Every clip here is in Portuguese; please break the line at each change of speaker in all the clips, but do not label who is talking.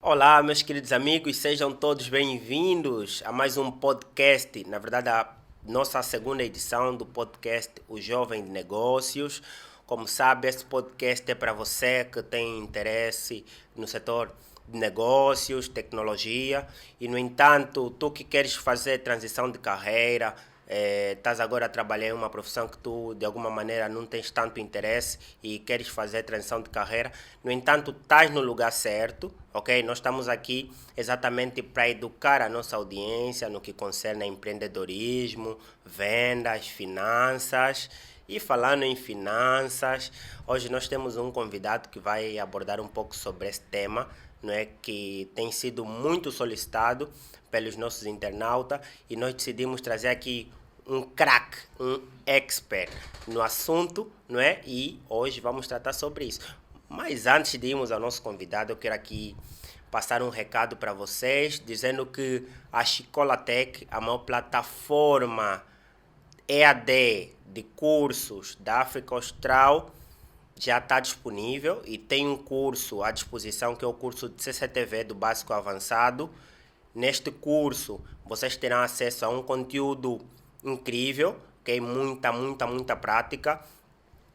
Olá, meus queridos amigos, sejam todos bem-vindos a mais um podcast, na verdade a nossa segunda edição do podcast O Jovem de Negócios. Como sabe, esse podcast é para você que tem interesse no setor de negócios, tecnologia e, no entanto, tu que queres fazer transição de carreira, estás agora a trabalhar em uma profissão que tu de alguma maneira não tens tanto interesse e queres fazer transição de carreira, no entanto estás no lugar certo, ok? Nós estamos aqui exatamente para educar a nossa audiência no que concerne a empreendedorismo, vendas, finanças. E falando em finanças, hoje nós temos um convidado que vai abordar um pouco sobre esse tema, não é, que tem sido muito solicitado pelos nossos internautas e nós decidimos trazer aqui um craque, um expert no assunto, não é? E hoje vamos tratar sobre isso. Mas antes de irmos ao nosso convidado, eu quero aqui passar um recado para vocês, dizendo que a Escolatec, a maior plataforma EAD de cursos da África Austral, já está disponível e tem um curso à disposição que é o curso de CCTV do Básico Avançado. Neste curso, vocês terão acesso a um conteúdo incrível, okay? Muita prática.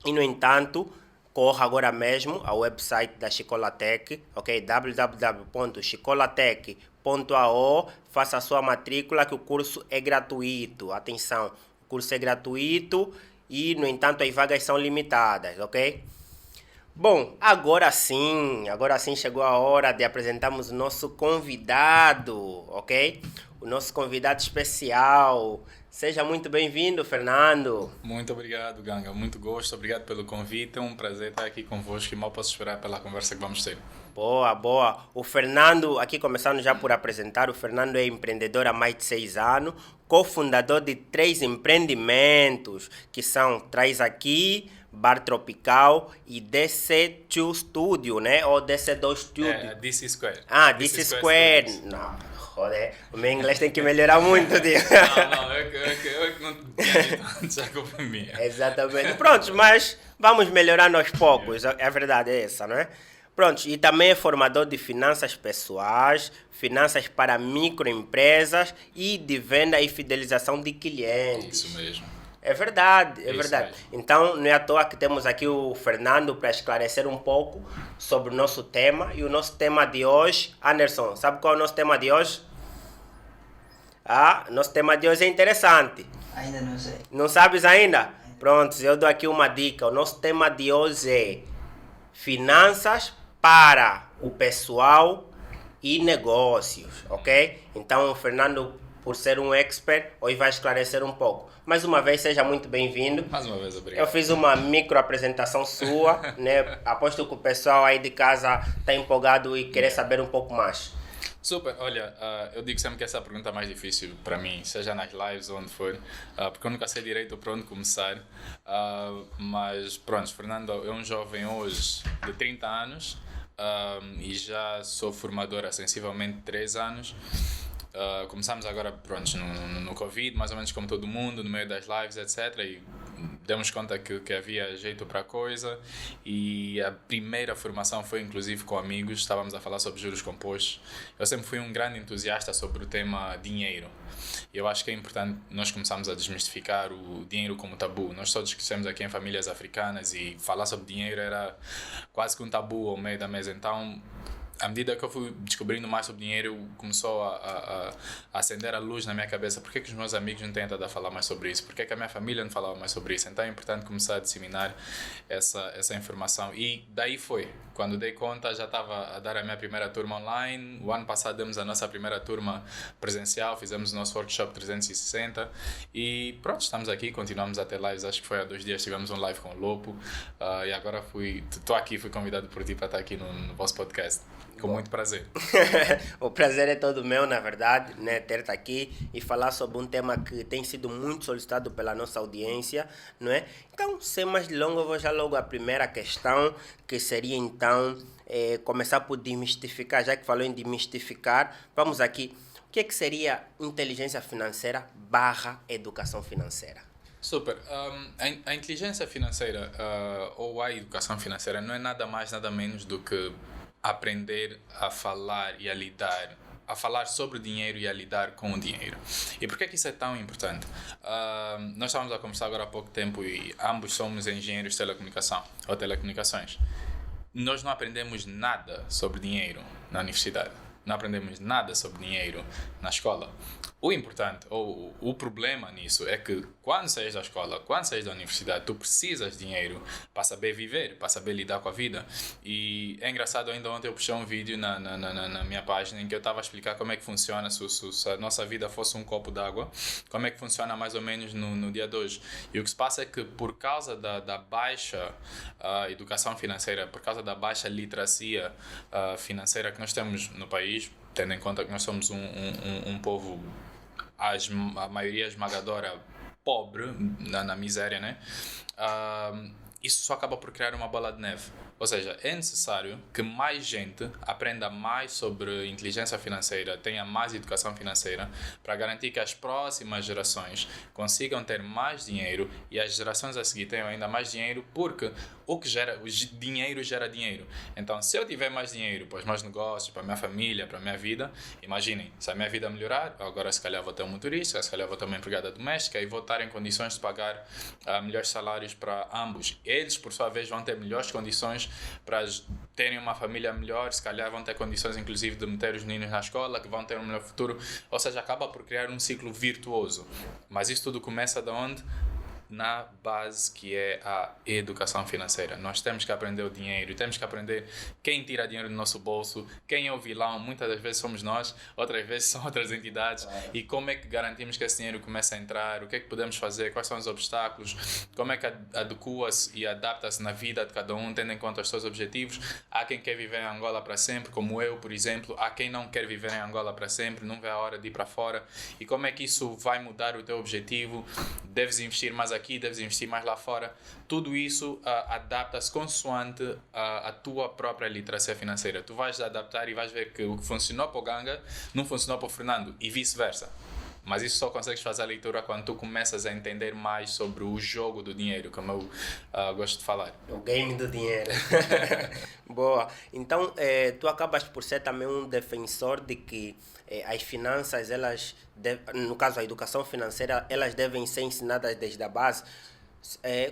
E, no entanto, corra agora mesmo ao website da Escolatec, ok? www.escolatec.ao, faça a sua matrícula que o curso é gratuito. Atenção, o curso é gratuito e, no entanto, as vagas são limitadas, ok? Bom, agora sim chegou a hora de apresentarmos o nosso convidado, ok? O nosso convidado especial. Seja muito bem-vindo, Fernando.
Muito obrigado, Ganga. Muito gosto. Obrigado pelo convite. É um prazer estar aqui convosco e mal posso esperar pela conversa que vamos ter.
Boa. O Fernando, aqui começando já por apresentar, o Fernando é empreendedor há mais de 6 anos, cofundador de 3 empreendimentos, que são Traz Aqui, Bar Tropical e DC2 Studio, né? Ou DC2 Studio.
DC Square.
DC Square. Não, joder, o meu inglês tem que melhorar muito, tio.
Não, eu que não tinha a culpa é minha.
Exatamente. Pronto, mas vamos melhorando aos poucos, a verdade é essa, não é? Pronto, e também é formador de finanças pessoais, finanças para microempresas e de venda e fidelização de clientes.
Isso mesmo.
É verdade.
Mesmo.
Então, não é à toa que temos aqui o Fernando para esclarecer um pouco sobre o nosso tema. E o nosso tema de hoje, Anderson, sabe qual é o nosso tema de hoje? Nosso tema de hoje é interessante.
Ainda não sei.
Não sabes ainda? Pronto, eu dou aqui uma dica. O nosso tema de hoje é finanças para o pessoal e negócios, ok? Então, o Fernando, por ser um expert, hoje vai esclarecer um pouco. Mais uma vez, seja muito bem-vindo.
Mais uma vez, obrigado.
Eu fiz uma micro apresentação sua, né? Aposto que o pessoal aí de casa está empolgado e quer saber um pouco mais.
Super, olha, eu digo sempre que essa é a pergunta mais difícil para mim, seja nas lives ou onde for, porque eu nunca sei direito por onde começar, mas pronto, Fernando é um jovem hoje de 30 anos e já sou formador há sensivelmente 3 anos. Começámos agora pronto, no Covid, mais ou menos como todo mundo, no meio das lives, etc. E demos conta que havia jeito para a coisa. E a primeira formação foi inclusive com amigos, estávamos a falar sobre juros compostos. Eu sempre fui um grande entusiasta sobre o tema dinheiro. E eu acho que é importante nós começarmos a desmistificar o dinheiro como tabu. Nós todos crescemos aqui em famílias africanas e falar sobre dinheiro era quase que um tabu ao meio da mesa. Então, à medida que eu fui descobrindo mais sobre dinheiro, começou a acender a luz na minha cabeça. Por que os meus amigos não têm tentado a falar mais sobre isso? Por que a minha família não falava mais sobre isso? Então é importante começar a disseminar essa informação. E daí foi. Quando dei conta, já estava a dar a minha primeira turma online. O ano passado demos a nossa primeira turma presencial, fizemos o nosso workshop 360 e pronto, estamos aqui, continuamos a ter lives. Acho que foi há 2 dias, tivemos um live com o Lopo e agora estou aqui, fui convidado por ti para estar aqui no vosso podcast. Com muito prazer.
O prazer é todo meu, na verdade, né, ter-te aqui e falar sobre um tema que tem sido muito solicitado pela nossa audiência, não é? Então, sem mais delongas, eu vou já logo à primeira questão, que seria então começar por desmistificar, já que falou em desmistificar, vamos aqui. O que é que seria inteligência financeira barra educação financeira?
Super. A inteligência financeira ou a educação financeira não é nada mais, nada menos do que aprender a falar e a falar sobre o dinheiro e a lidar com o dinheiro. E por que é que isso é tão importante? Nós estávamos a conversar agora há pouco tempo e ambos somos engenheiros de telecomunicação ou telecomunicações. Nós não aprendemos nada sobre dinheiro na universidade. Não aprendemos nada sobre dinheiro na escola. O importante, ou o problema nisso, é que quando saís da escola, quando saís da universidade, tu precisas de dinheiro para saber viver, para saber lidar com a vida. E é engraçado, ainda ontem eu puxei um vídeo na minha página em que eu estava a explicar como é que funciona, se a nossa vida fosse um copo d'água, como é que funciona mais ou menos no dia de hoje. E o que se passa é que por causa da baixa educação financeira, por causa da baixa literacia financeira que nós temos no país, tendo em conta que nós somos um povo, a maioria esmagadora, pobre, na miséria, né? Isso só acaba por criar uma bola de neve. Ou seja, é necessário que mais gente aprenda mais sobre inteligência financeira, tenha mais educação financeira, para garantir que as próximas gerações consigam ter mais dinheiro e as gerações a seguir tenham ainda mais dinheiro, porque o dinheiro gera dinheiro. Então, se eu tiver mais dinheiro para os meus negócios, para a minha família, para a minha vida, imaginem, se a minha vida melhorar, agora se calhar vou ter um motorista, se calhar vou ter uma empregada doméstica e vou estar em condições de pagar melhores salários para ambos. Eles, por sua vez, vão ter melhores condições para terem uma família melhor, se calhar vão ter condições inclusive de meter os meninos na escola, que vão ter um melhor futuro, ou seja, acaba por criar um ciclo virtuoso. Mas isso tudo começa de onde? Na base que é a educação financeira. Nós temos que aprender o dinheiro, temos que aprender quem tira dinheiro do nosso bolso, quem é o vilão, muitas das vezes somos nós, outras vezes são outras entidades, e como é que garantimos que esse dinheiro comece a entrar, o que é que podemos fazer, quais são os obstáculos, como é que adequa-se e adapta-se na vida de cada um, tendo em conta os seus objetivos. Há quem quer viver em Angola para sempre, como eu, por exemplo, há quem não quer viver em Angola para sempre, não vê a hora de ir para fora, e como é que isso vai mudar o teu objetivo, deves investir mais aqui, deves investir mais lá fora. Tudo isso adapta-se consoante a tua própria literacia financeira. Tu vais adaptar e vais ver que o que funcionou para o Ganga não funcionou para o Fernando e vice-versa. Mas isso só consegues fazer a leitura quando tu começas a entender mais sobre o jogo do dinheiro, como eu gosto de falar.
O game do dinheiro. Boa. Então, tu acabas por ser também um defensor de que as finanças, no caso a educação financeira, elas devem ser ensinadas desde a base.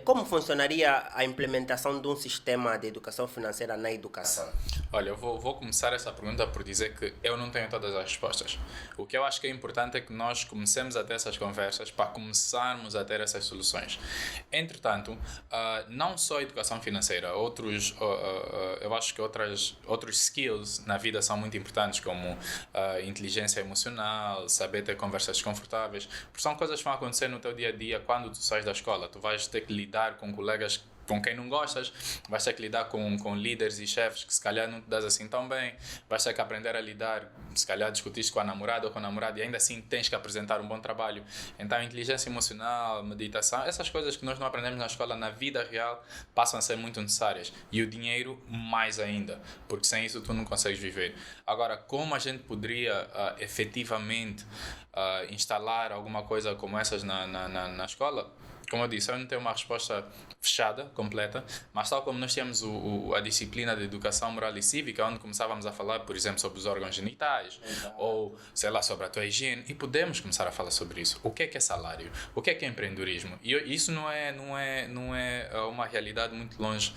Como funcionaria a implementação de um sistema de educação financeira na educação?
Olha, eu vou começar essa pergunta por dizer que eu não tenho todas as respostas. O que eu acho que é importante é que nós comecemos a ter essas conversas para começarmos a ter essas soluções. Entretanto, não só a educação financeira, eu acho que outros skills na vida são muito importantes, como inteligência emocional, saber ter conversas confortáveis, porque são coisas que vão acontecer no teu dia a dia quando tu sais da escola. Tu vais ter que lidar com colegas com quem não gostas, vais ter que lidar com líderes e chefes que se calhar não te das assim tão bem, vais ter que aprender a lidar, se calhar discutiste com a namorada ou com o namorado e ainda assim tens que apresentar um bom trabalho. Então, inteligência emocional, meditação, essas coisas que nós não aprendemos na escola, na vida real, passam a ser muito necessárias. E o dinheiro mais ainda, porque sem isso tu não consegues viver. Agora, como a gente poderia efetivamente instalar alguma coisa como essas na escola? Como eu disse, eu não tenho uma resposta fechada, completa, mas tal como nós temos a disciplina de educação moral e cívica, onde começávamos a falar, por exemplo, sobre os órgãos genitais, ou, sei lá, sobre a tua higiene, e podemos começar a falar sobre isso. O que é salário? O que é empreendedorismo? E isso não é uma realidade muito longe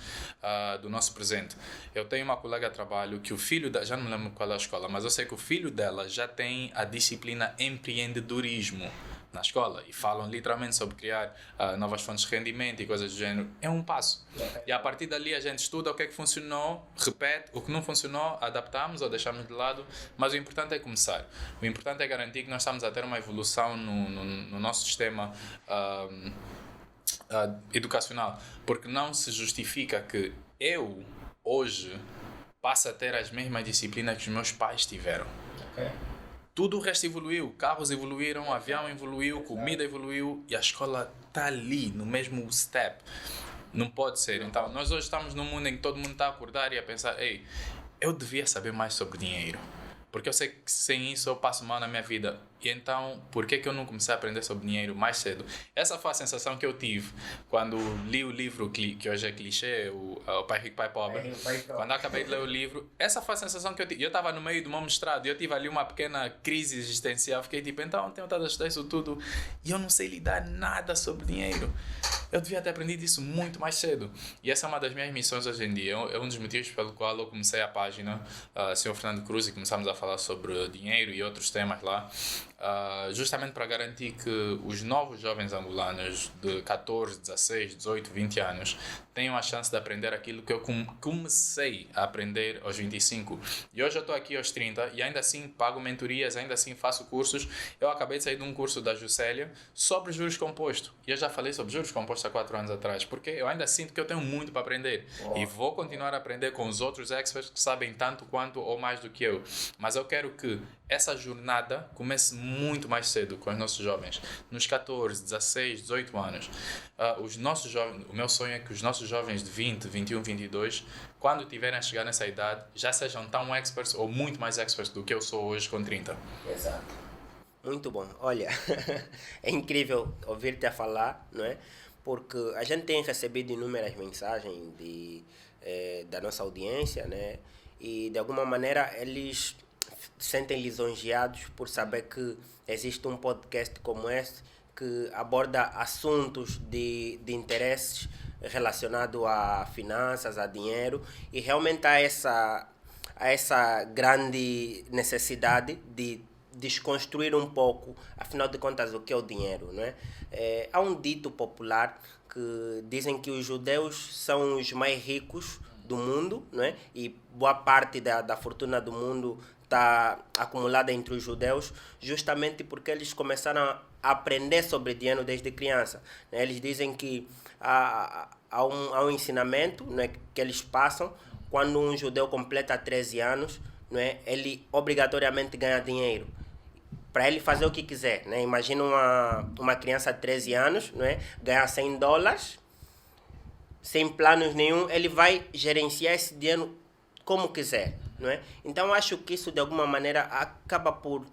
do nosso presente. Eu tenho uma colega de trabalho que o filho dela, já não me lembro qual é a escola, mas eu sei que o filho dela já tem a disciplina empreendedorismo na escola e falam literalmente sobre criar novas fontes de rendimento e coisas do género. É um passo. E a partir dali a gente estuda o que é que funcionou, repete, o que não funcionou, adaptamos ou deixamos de lado, mas o importante é começar. O importante é garantir que nós estamos a ter uma evolução no nosso sistema educacional, porque não se justifica que eu, hoje, passe a ter as mesmas disciplinas que os meus pais tiveram.
Okay.
Tudo o resto evoluiu, carros evoluíram, o avião evoluiu, comida evoluiu e a escola está ali, no mesmo step. Não pode ser. Então, nós hoje estamos num mundo em que todo mundo está a acordar e a pensar, ei, eu devia saber mais sobre dinheiro. Porque eu sei que sem isso eu passo mal na minha vida. E então, por que eu não comecei a aprender sobre dinheiro mais cedo? Essa foi a sensação que eu tive quando li o livro, que hoje é clichê, o Pai Rico, Pai Pobre. Quando eu acabei de ler o livro, essa foi a sensação que eu tive. Eu estava no meio do meu mestrado e eu tive ali uma pequena crise existencial. Fiquei tipo, então, tenho estado a estudar isso tudo e eu não sei lidar nada sobre dinheiro. Eu devia ter aprendido isso muito mais cedo. E essa é uma das minhas missões hoje em dia. É um dos motivos pelo qual eu comecei a página Sr. Fernando Cruz e começamos a falar sobre dinheiro e outros temas lá. Justamente para garantir que os novos jovens angolanos de 14, 16, 18, 20 anos tenham a chance de aprender aquilo que eu comecei a aprender aos 25. E hoje eu estou aqui aos 30 e ainda assim pago mentorias, ainda assim faço cursos. Eu acabei de sair de um curso da Juscelia sobre juros compostos. E eu já falei sobre juros compostos há 4 anos atrás, porque eu ainda sinto que eu tenho muito para aprender. E vou continuar a aprender com os outros experts que sabem tanto quanto ou mais do que eu. Mas eu quero que essa jornada comece muito mais cedo com os nossos jovens, nos 14, 16, 18 anos. Os nossos jovens, o meu sonho é que os nossos jovens de 20, 21, 22, quando tiverem a chegar nessa idade, já sejam tão experts ou muito mais experts do que eu sou hoje com 30.
Exato. Muito bom. Olha, é incrível ouvir-te a falar, não é? Porque a gente tem recebido inúmeras mensagens da nossa audiência, né? E de alguma maneira eles sentem lisonjeados por saber que existe um podcast como este que aborda assuntos de interesses relacionados a finanças, a dinheiro, e realmente há essa grande necessidade de desconstruir um pouco, afinal de contas, o que é o dinheiro, não é? Há um dito popular que dizem que os judeus são os mais ricos do mundo, não é? E boa parte da fortuna do mundo está acumulada entre os judeus, justamente porque eles começaram a aprender sobre dinheiro desde criança, né? Eles dizem que há um ensinamento, né, que eles passam quando um judeu completa 13 anos, não é? Ele obrigatoriamente ganha dinheiro para ele fazer o que quiser, né? Imagina uma criança de 13 anos, não é? Ganhar $100, sem planos nenhum, ele vai gerenciar esse dinheiro como quiser, não é? Então acho que isso de alguma maneira acaba por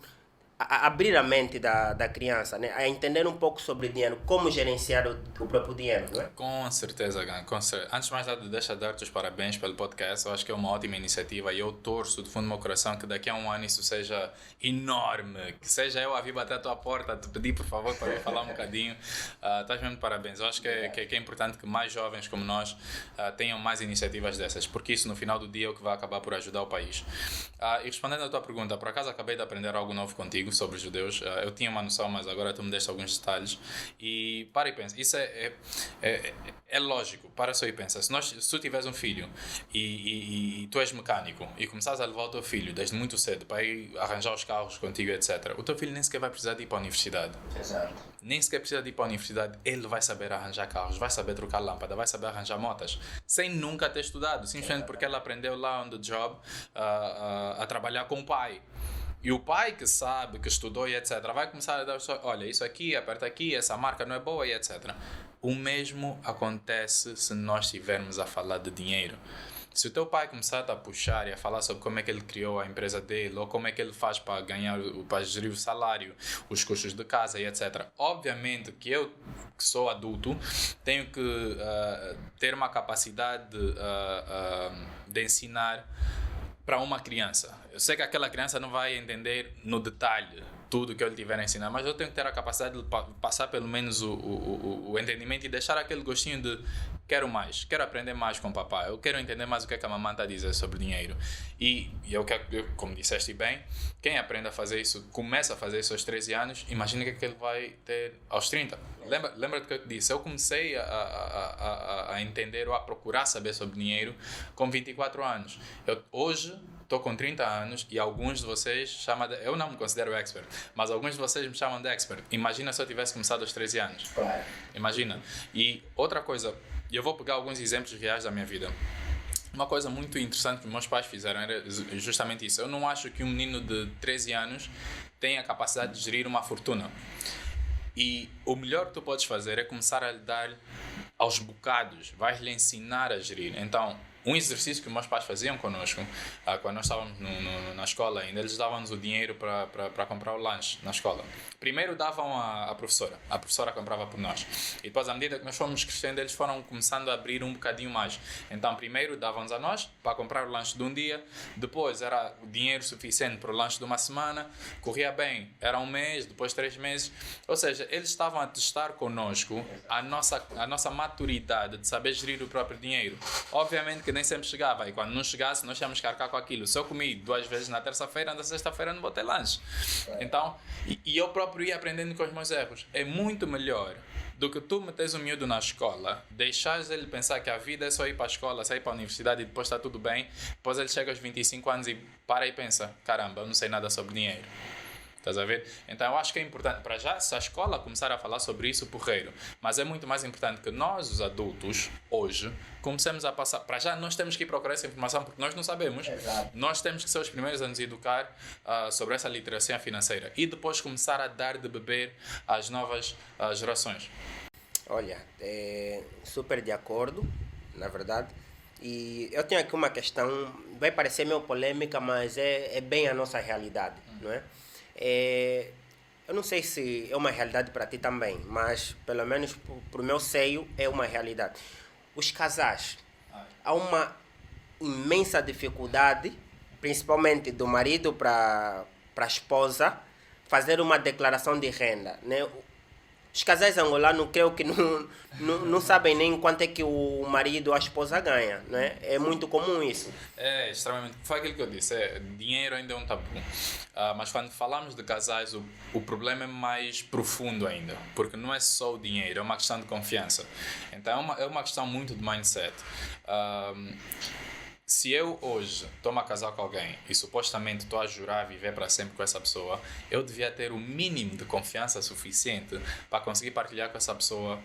abrir a mente da criança, né? A entender um pouco sobre dinheiro, como gerenciar o próprio dinheiro, não é?
Com certeza, Gan, com certeza. Antes de mais nada, deixa de dar-te os parabéns pelo podcast. Eu acho que é uma ótima iniciativa e eu torço do fundo do meu coração que daqui a um ano isso seja enorme, que seja eu a vir bater a tua porta, te pedir por favor para eu falar um bocadinho. Estás mesmo de parabéns. Eu acho que é importante que mais jovens como nós tenham mais iniciativas dessas, porque isso no final do dia é o que vai acabar por ajudar o país. E respondendo à tua pergunta, por acaso acabei de aprender algo novo contigo sobre os judeus. Eu tinha uma noção, mas agora tu me deste alguns detalhes. E para e pensa, isso é lógico. Para só e pensa, se tu tiveres um filho e tu és mecânico e começares a levar o teu filho desde muito cedo para ir arranjar os carros contigo, etc., o teu filho nem sequer vai precisar de ir para a universidade.
Exato.
Nem sequer precisa de ir para a universidade. Ele vai saber arranjar carros, vai saber trocar lâmpada, vai saber arranjar motas, sem nunca ter estudado, simplesmente porque ele aprendeu lá on the job a trabalhar com o pai. E o pai que sabe, que estudou e etc., vai começar a dar só, olha, isso aqui, aperta aqui, essa marca não é boa e etc. O mesmo acontece se nós estivermos a falar de dinheiro. Se o teu pai começar a puxar e a falar sobre como é que ele criou a empresa dele, ou como é que ele faz para para gerir o salário, os custos de casa e etc., obviamente que eu, que sou adulto, tenho que ter uma capacidade de ensinar para uma criança. Eu sei que aquela criança não vai entender no detalhe tudo que eu lhe tiver a ensinar, mas eu tenho que ter a capacidade de passar pelo menos o entendimento e deixar aquele gostinho de quero mais, quero aprender mais com o papai, eu quero entender mais o que é que a mamãe está a dizer sobre dinheiro. E como disseste bem, quem aprende a fazer isso, começa a fazer isso aos 13 anos, imagina o que é que ele vai ter aos 30. Lembra-te que eu te disse, eu comecei a entender ou a procurar saber sobre dinheiro com 24 anos. Hoje estou com 30 anos e alguns de vocês chamam eu não me considero expert, mas alguns de vocês me chamam de expert. Imagina se eu tivesse começado aos 13 anos.
Claro.
Imagina. E outra coisa, eu vou pegar alguns exemplos reais da minha vida. Uma coisa muito interessante que meus pais fizeram era justamente isso. Eu não acho que um menino de 13 anos tenha a capacidade de gerir uma fortuna. E o melhor que tu podes fazer é começar a lhe dar aos bocados, vais-lhe ensinar a gerir. Então, um exercício que meus pais faziam connosco, quando nós estávamos na escola ainda, eles davam-nos o dinheiro para comprar o lanche na escola. Primeiro davam a professora comprava por nós. E depois, à medida que nós fomos crescendo, eles foram começando a abrir um bocadinho mais. Então, primeiro davam-nos a nós para comprar o lanche de um dia, depois era o dinheiro suficiente para o lanche de uma semana, corria bem, era um mês, depois 3 meses. Ou seja, eles estavam a testar connosco a nossa maturidade de saber gerir o próprio dinheiro. Obviamente que nem sempre chegava, e quando não chegasse, nós tínhamos que arcar com aquilo. Se eu comi 2 vezes na terça-feira, na sexta-feira não vou ter lanche. Então, e eu próprio ia aprendendo com os meus erros. É muito melhor do que tu metes o miúdo na escola, deixares ele pensar que a vida é só ir para a escola, sair para a universidade e depois está tudo bem, depois ele chega aos 25 anos e para e pensa, caramba, eu não sei nada sobre dinheiro. Estás a ver? Então eu acho que é importante, para já, se a escola começar a falar sobre isso, porreiro. Mas é muito mais importante que nós, os adultos, hoje, comecemos a passar. Para já, nós temos que ir procurar essa informação porque nós não sabemos.
Exato.
Nós temos que ser os primeiros a nos educar sobre essa literacia financeira e depois começar a dar de beber às novas gerações.
Olha, super de acordo, na verdade. E eu tenho aqui uma questão, vai parecer meio polêmica, mas é bem a nossa realidade, não é? Eu não sei se é uma realidade para ti também, mas pelo menos para o meu seio é uma realidade. Os casais, há uma imensa dificuldade, principalmente do marido para a esposa, fazer uma declaração de renda, né? Os casais angolanos creio que não sabem nem quanto é que o marido ou a esposa ganha, né? É muito comum isso.
É extremamente. Foi aquilo que eu disse, dinheiro ainda é um tabu. Mas quando falamos de casais, o problema é mais profundo ainda, porque não é só o dinheiro, é uma questão de confiança. Então é uma questão muito de mindset. Se eu hoje estou a casar com alguém e supostamente estou a jurar viver para sempre com essa pessoa, eu devia ter o mínimo de confiança suficiente para conseguir partilhar com essa pessoa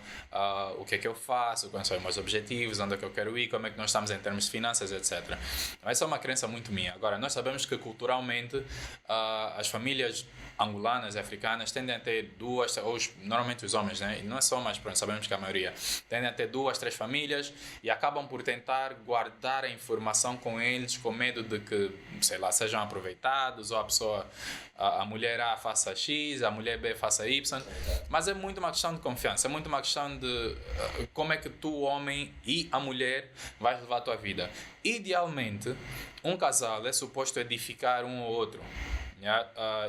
o que é que eu faço, quais são os meus objetivos, onde é que eu quero ir, como é que nós estamos em termos de finanças, etc. Essa é uma crença muito minha. Agora, nós sabemos que culturalmente as famílias angolanas e africanas tendem a ter 2, ou normalmente os homens, né? E não é só, mas pronto, sabemos que a maioria tendem a ter 2, 3 famílias e acabam por tentar guardar a informação com eles, com medo de que, sei lá, sejam aproveitados, ou a mulher A faça X, a mulher B faça Y, mas é muito uma questão de confiança, é muito uma questão de como é que tu, o homem, e a mulher vais levar a tua vida. Idealmente, um casal é suposto edificar um ao outro.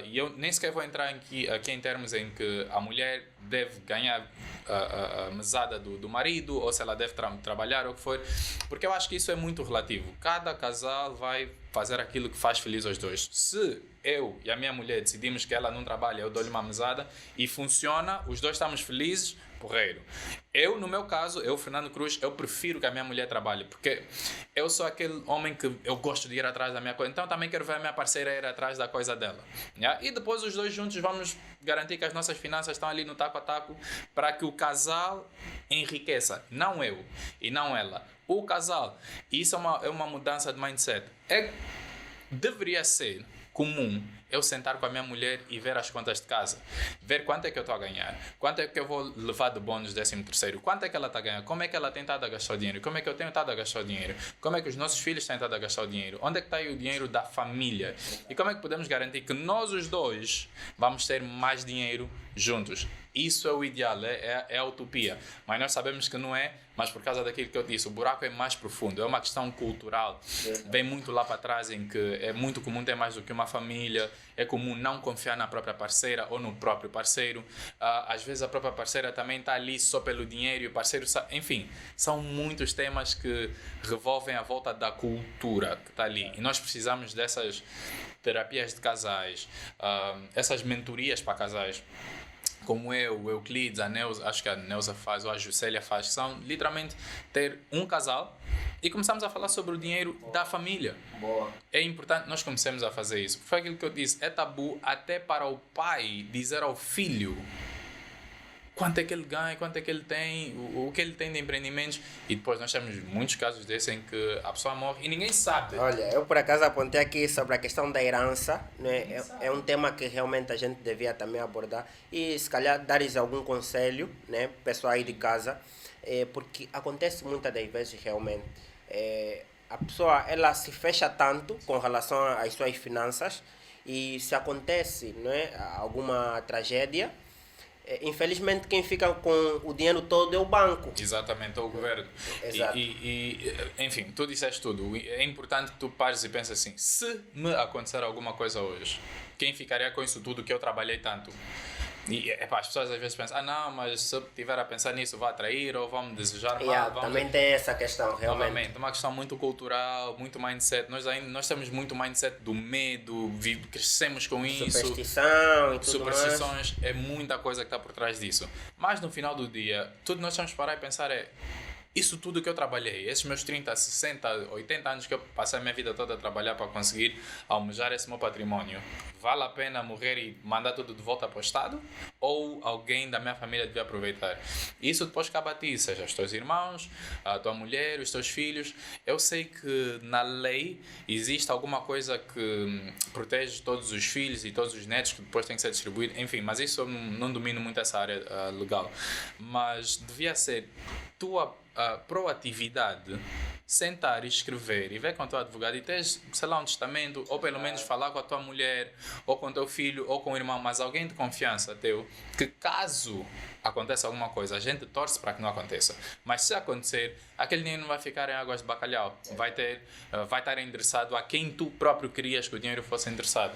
E eu nem sequer vou entrar aqui em termos em que a mulher deve ganhar a mesada do marido, ou se ela deve trabalhar ou o que for, porque eu acho que isso é muito relativo. Cada casal vai fazer aquilo que faz feliz aos dois. Se eu e a minha mulher decidimos que ela não trabalha, eu dou-lhe uma mesada e funciona, os dois estamos felizes, porreiro. Eu, no meu caso, Fernando Cruz, eu prefiro que a minha mulher trabalhe, porque eu sou aquele homem que eu gosto de ir atrás da minha coisa, então também quero ver a minha parceira ir atrás da coisa dela. E depois os dois juntos vamos garantir que as nossas finanças estão ali no taco a taco para que o casal enriqueça, não eu e não ela, o casal. E isso é uma mudança de mindset. Deveria ser comum eu sentar com a minha mulher e ver as contas de casa, ver quanto é que eu estou a ganhar, quanto é que eu vou levar de bônus 13º, quanto é que ela está a ganhar, como é que ela tem estado a gastar o dinheiro, como é que eu tenho estado a gastar o dinheiro, como é que os nossos filhos têm estado a gastar o dinheiro, onde é que está aí o dinheiro da família e como é que podemos garantir que nós os dois vamos ter mais dinheiro juntos. Isso é o ideal, é a utopia, mas nós sabemos que não é, mas por causa daquilo que eu disse, o buraco é mais profundo, é uma questão cultural, vem muito lá para trás em que é muito comum ter mais do que uma família, é comum não confiar na própria parceira ou no próprio parceiro, às vezes a própria parceira também está ali só pelo dinheiro e o parceiro, enfim, são muitos temas que revolvem à volta da cultura que está ali e nós precisamos dessas terapias de casais, essas mentorias para casais, como o Euclides, a Neuza, acho que a Neuza faz, ou a Juscelia faz, são literalmente ter um casal e começamos a falar sobre o dinheiro da família.
Boa.
É importante nós comecemos a fazer isso. Foi aquilo que eu disse, é tabu até para o pai dizer ao filho quanto é que ele ganha, quanto é que ele tem, o que ele tem de empreendimentos. E depois nós temos muitos casos desses em que a pessoa morre e ninguém sabe.
Olha, eu por acaso apontei aqui sobre a questão da herança, né? É um tema que realmente a gente devia também abordar e se calhar dares algum conselho, né, pessoal aí de casa, porque acontece muitas das vezes realmente. a pessoa ela se fecha tanto com relação às suas finanças e se acontece, não é, alguma tragédia, infelizmente quem fica com o dinheiro todo é o banco.
Exatamente, é o governo.
Exato.
Enfim, tu disseste tudo. É importante que tu pares e penses assim, se me acontecer alguma coisa hoje, quem ficaria com isso tudo que eu trabalhei tanto? E as pessoas às vezes pensam, não, mas se eu estiver a pensar nisso vai atrair ou vão me desejar mal.
Também tem essa questão, realmente.
Novamente, uma questão muito cultural, muito mindset. Nós temos muito mindset do medo, crescemos com isso.
Superstição e tudo
Superstições, é muita coisa que está por trás disso. Mas no final do dia, tudo nós temos que parar e pensar isso tudo que eu trabalhei, esses meus 30, 60, 80 anos que eu passei a minha vida toda a trabalhar para conseguir almejar esse meu património, vale a pena morrer e mandar tudo de volta para o Estado? Ou alguém da minha família devia aproveitar? Isso depois cabe a ti, seja os teus irmãos, a tua mulher, os teus filhos. Eu sei que na lei existe alguma coisa que protege todos os filhos e todos os netos que depois têm que ser distribuídos, enfim, mas isso eu não domino muito essa área legal. Mas devia ser tua proatividade, sentar e escrever e ver com o teu advogado e teres, sei lá, um testamento, ou pelo menos falar com a tua mulher, ou com o teu filho, ou com o irmão, mas alguém de confiança teu, que caso aconteça alguma coisa, a gente torce para que não aconteça, mas se acontecer, aquele dinheiro não vai ficar em águas de bacalhau, vai estar endereçado a quem tu próprio querias que o dinheiro fosse endereçado.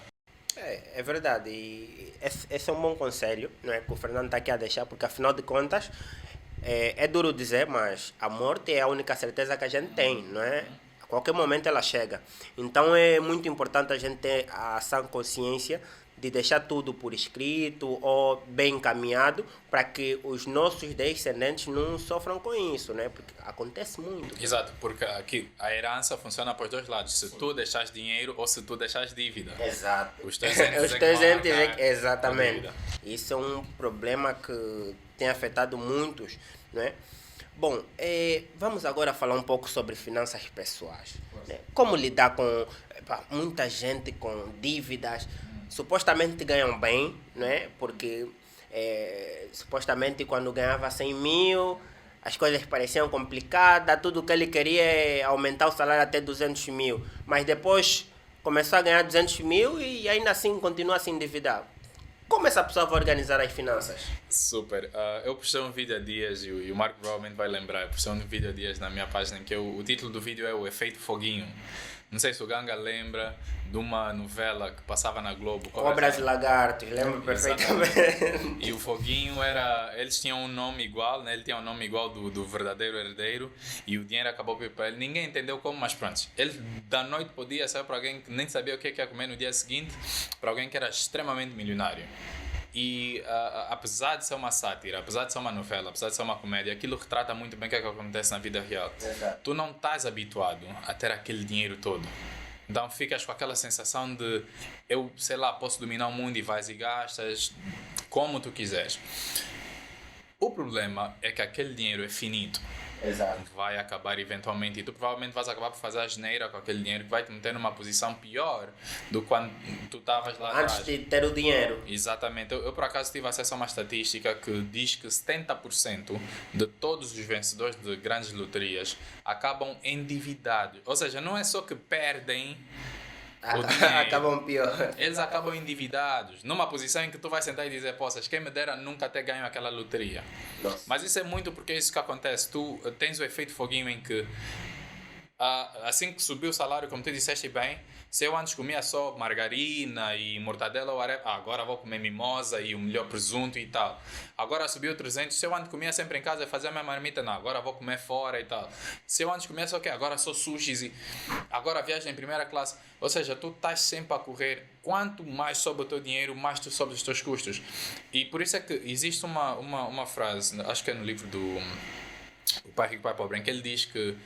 É verdade, e esse é um bom conselho, não é, que o Fernando está aqui a deixar, porque afinal de contas é duro dizer, mas a morte é a única certeza que a gente tem, não é? A qualquer momento ela chega. Então é muito importante a gente ter a sã consciência de deixar tudo por escrito ou bem encaminhado para que os nossos descendentes não sofram com isso, né? Porque acontece muito.
Exato, porque aqui a herança funciona por dois lados. Se tu deixas dinheiro ou se tu deixas dívida.
Exato.
Os teus entes
exatamente. Isso é um problema que tem afetado muitos, não é? Bom, vamos agora falar um pouco sobre finanças pessoais. Né? Como lidar com muita gente com dívidas, supostamente ganham bem, né? Porque supostamente quando ganhava 100 mil, as coisas pareciam complicadas, tudo que ele queria é aumentar o salário até 200 mil, mas depois começou a ganhar 200 mil e ainda assim continua a se endividar. Como essa pessoa vai organizar as finanças?
Super. Eu postei um vídeo há dias e o Marco provavelmente vai lembrar. Eu postei um vídeo há dias na minha página em que o título do vídeo é o Efeito Foguinho. Não sei se o Ganga lembra de uma novela que passava na Globo.
Obras de Lagartos, lembro perfeitamente.
E o Foguinho era... Eles tinham um nome igual, né? Ele tinha um nome igual do verdadeiro herdeiro e o dinheiro acabou para ele. Ninguém entendeu como, mas pronto. Ele da noite podia sair para alguém que nem sabia o que ia comer no dia seguinte, para alguém que era extremamente milionário. E apesar de ser uma sátira, apesar de ser uma novela, apesar de ser uma comédia, aquilo retrata muito bem o que é que acontece na vida real.
Exato.
Tu não estás habituado a ter aquele dinheiro todo. Então ficas com aquela sensação de eu, sei lá, posso dominar o mundo e vais e gastas como tu quiseres. O problema é que aquele dinheiro é finito.
Exato.
Vai acabar eventualmente e tu provavelmente vais acabar por fazer a asneira com aquele dinheiro que vai te meter numa posição pior do que quando tu estavas lá atrás.
Antes de ter o dinheiro.
Exatamente. Eu por acaso tive acesso a uma estatística que diz que 70% de todos os vencedores de grandes loterias acabam endividados. Ou seja, não é só que perdem o dinheiro.
Acabam pior.
Eles acabam endividados, numa posição em que tu vais sentar e dizer, poças, quem me dera nunca ter ganho aquela loteria.
Nossa.
Mas isso é muito porque é isso que acontece. Tu tens o efeito foguinho em que assim que subiu o salário, como tu disseste bem, se eu antes comia só margarina e mortadela, agora vou comer mimosa e o melhor presunto e tal. Agora subiu 300, se eu antes comia sempre em casa e fazia a minha marmita, não, agora vou comer fora e tal. Se eu antes comia só o quê? Agora só sushis e agora viajo em primeira classe. Ou seja, tu estás sempre a correr. Quanto mais sobe o teu dinheiro, mais tu sobes os teus custos. E por isso é que existe uma frase, acho que é no livro do O Pai Rico, Pai Pobre, em que ele diz que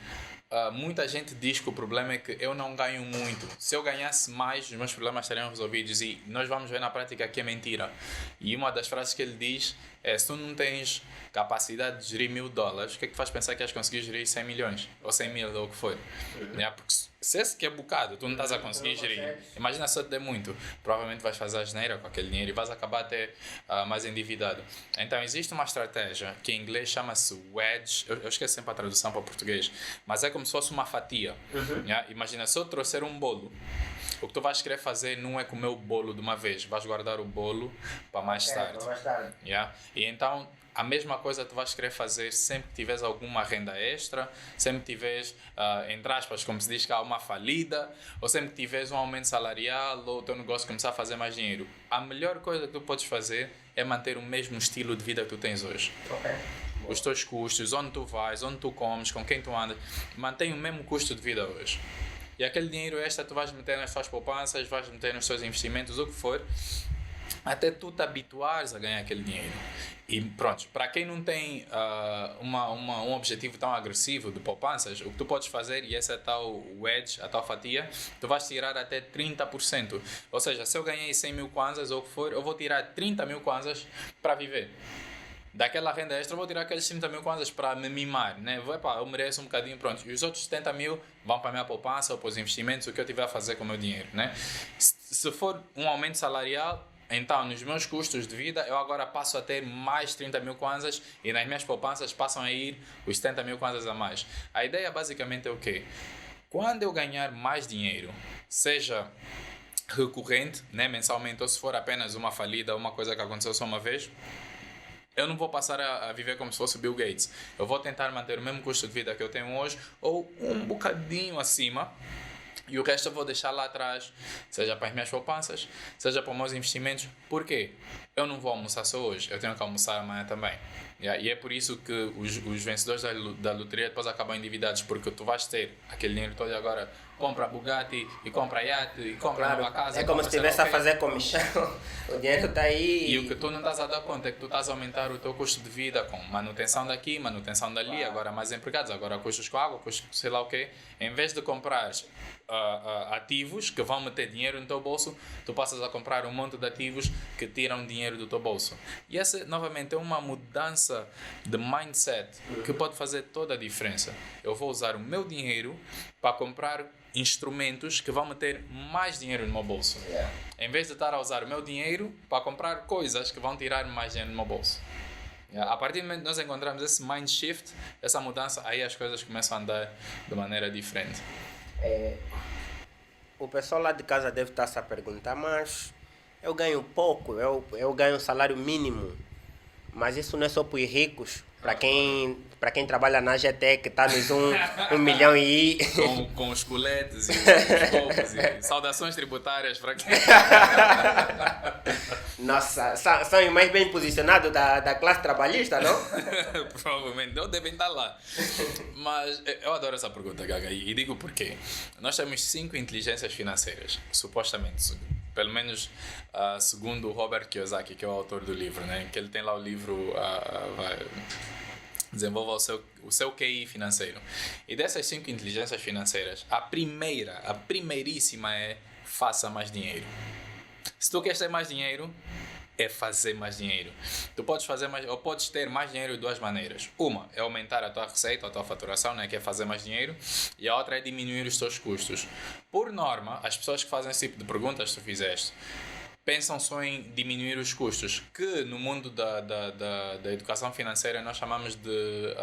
muita gente diz que o problema é que eu não ganho muito. Se eu ganhasse mais, os meus problemas estariam resolvidos. E nós vamos ver na prática que é mentira. E uma das frases que ele diz se tu não tens capacidade de gerir $1.000, o que é que faz pensar que vais conseguir gerir 100 milhões? Ou 100 mil, ou o que for. Porque se esse que é bocado, tu não estás a conseguir gerir, imagina se eu te der muito, provavelmente vais fazer a asneira com aquele dinheiro e vais acabar até mais endividado. Então existe uma estratégia que em inglês chama-se wedge, eu esqueço sempre a tradução para português, mas é como se fosse uma fatia. Imagina se eu trouxer um bolo, o que tu vais querer fazer não é comer o bolo de uma vez, vais guardar o bolo para mais tarde. E então a mesma coisa tu vais querer fazer sempre que tiveres alguma renda extra, sempre que tiveres, entre aspas, como se diz, que há uma falida, ou sempre que tiveres um aumento salarial, ou o teu negócio começar a fazer mais dinheiro. A melhor coisa que tu podes fazer é manter o mesmo estilo de vida que tu tens hoje. Os teus custos, onde tu vais, onde tu comes, com quem tu andas, mantém o mesmo custo de vida hoje. E aquele dinheiro extra tu vais meter nas tuas poupanças, vais meter nos teus investimentos, o que for, até tu te habituares a ganhar aquele dinheiro. E pronto, para quem não tem um objetivo tão agressivo de poupanças, o que tu podes fazer, e essa é a tal wedge, a tal fatia, tu vais tirar até 30%. Ou seja, se eu ganhei 100 mil kwanzas ou o que for, eu vou tirar 30 mil kwanzas para viver. Daquela renda extra eu vou tirar aqueles 30 mil kwanzas para me mimar, né? Eu mereço um bocadinho, pronto. E os outros 70 mil vão para a minha poupança ou para os investimentos, o que eu tiver a fazer com o meu dinheiro, né? Se for um aumento salarial, então nos meus custos de vida eu agora passo a ter mais 30 mil kwanzas e nas minhas poupanças passam a ir os 70 mil kwanzas a mais. A ideia basicamente é o quê? Quando eu ganhar mais dinheiro, seja recorrente, né, mensalmente, ou se for apenas uma falida, uma coisa que aconteceu só uma vez, eu não vou passar a viver como se fosse Bill Gates. Eu vou tentar manter o mesmo custo de vida que eu tenho hoje ou um bocadinho acima. E o resto eu vou deixar lá atrás, seja para as minhas poupanças, seja para os meus investimentos. Por quê? Eu não vou almoçar só hoje, eu tenho que almoçar amanhã também. E é por isso que os vencedores da loteria depois acabam endividados, porque tu vais ter aquele dinheiro todo e agora compra Bugatti e compra iate e compra nova casa.
É como se estivesse a fazer comissão. O dinheiro está aí.
E o que tu não estás a dar conta é que tu estás a aumentar o teu custo de vida com manutenção daqui, manutenção dali, agora mais empregados, agora custos com água, custos sei lá o quê. Em vez de comprares ativos que vão meter dinheiro no teu bolso, tu passas a comprar um monte de ativos que tiram dinheiro do teu bolso. E essa, novamente, é uma mudança de mindset que pode fazer toda a diferença. Eu vou usar o meu dinheiro para comprar instrumentos que vão meter mais dinheiro no meu bolso. Em vez de estar a usar o meu dinheiro para comprar coisas que vão tirar mais dinheiro no meu bolso. A partir do momento que nós encontramos esse mind shift, essa mudança, aí as coisas começam a andar de maneira diferente.
O pessoal lá de casa deve estar se a perguntar, mas eu ganho pouco, eu ganho um salário mínimo, mas isso não é só para os ricos, para quem trabalha na GT, que está nos 1 milhão e...
Com os coletes e os copos e saudações tributárias para quem...
Nossa, são os mais bem posicionados da classe trabalhista, não?
Provavelmente, não devem estar lá. Mas eu adoro essa pergunta, Gaga, e digo porquê. Nós temos 5 inteligências financeiras, supostamente, pelo menos segundo o Robert Kiyosaki, que é o autor do livro, né? Que ele tem lá o livro Desenvolva o seu QI financeiro. E dessas 5 inteligências financeiras, a primeiríssima é faça mais dinheiro. Se tu queres ter mais dinheiro, é fazer mais dinheiro. Tu podes fazer mais, ou podes ter mais dinheiro de 2 maneiras. Uma é aumentar a tua receita, a tua faturação, né, que é fazer mais dinheiro, e a outra é diminuir os teus custos. Por norma, as pessoas que fazem esse tipo de perguntas que tu fizeste, pensam só em diminuir os custos, que no mundo da educação financeira nós chamamos de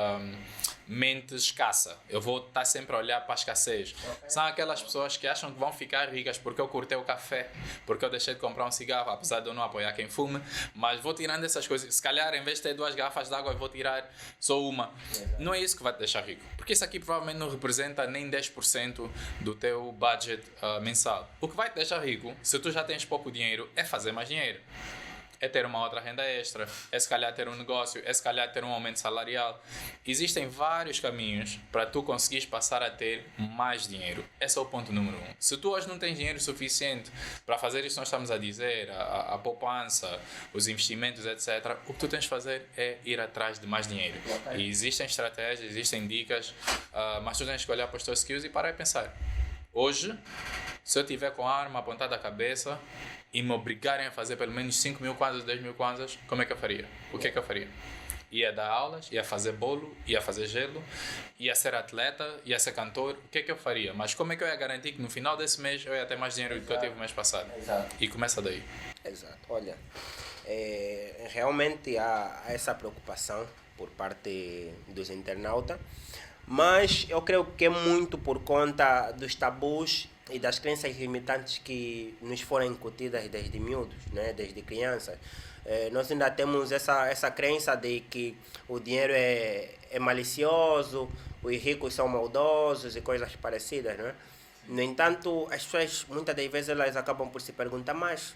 mente escassa. Eu vou estar sempre a olhar para a escassez. São aquelas pessoas que acham que vão ficar ricas porque eu cortei o café, porque eu deixei de comprar um cigarro, apesar de eu não apoiar quem fuma, mas vou tirando essas coisas. Se calhar, em vez de ter 2 garrafas de água, eu vou tirar só uma. Não é isso que vai te deixar rico, porque isso aqui provavelmente não representa nem 10% do teu budget mensal. O que vai te deixar rico, se tu já tens pouco dinheiro, é fazer mais dinheiro. É ter uma outra renda extra, é se calhar ter um negócio, é se calhar ter um aumento salarial. Existem vários caminhos para tu conseguires passar a ter mais dinheiro. Esse é o ponto número 1. Se tu hoje não tens dinheiro suficiente para fazer isso que nós estamos a dizer, a poupança, os investimentos, etc., o que tu tens de fazer é ir atrás de mais dinheiro. E existem estratégias, existem dicas, mas tu tens que olhar para os teus skills e parar e pensar. Hoje, se eu tiver com a arma apontada à cabeça, e me obrigarem a fazer pelo menos 5 mil kwanzas, 10 mil kwanzas, como é que eu faria? O que é que eu faria? Ia dar aulas, ia fazer bolo, ia fazer gelo, ia ser atleta, ia ser cantor, o que é que eu faria? Mas como é que eu ia garantir que no final desse mês eu ia ter mais dinheiro do que eu tive o mês passado?
Exato.
E começa daí.
Exato. Olha, realmente há essa preocupação por parte dos internautas, mas eu creio que é muito por conta dos tabus e das crenças limitantes que nos foram incutidas desde miúdos, né? Desde crianças. Nós ainda temos essa crença de que o dinheiro é malicioso, os ricos são maldosos e coisas parecidas, né? No entanto, as pessoas muitas das vezes elas acabam por se perguntar, mas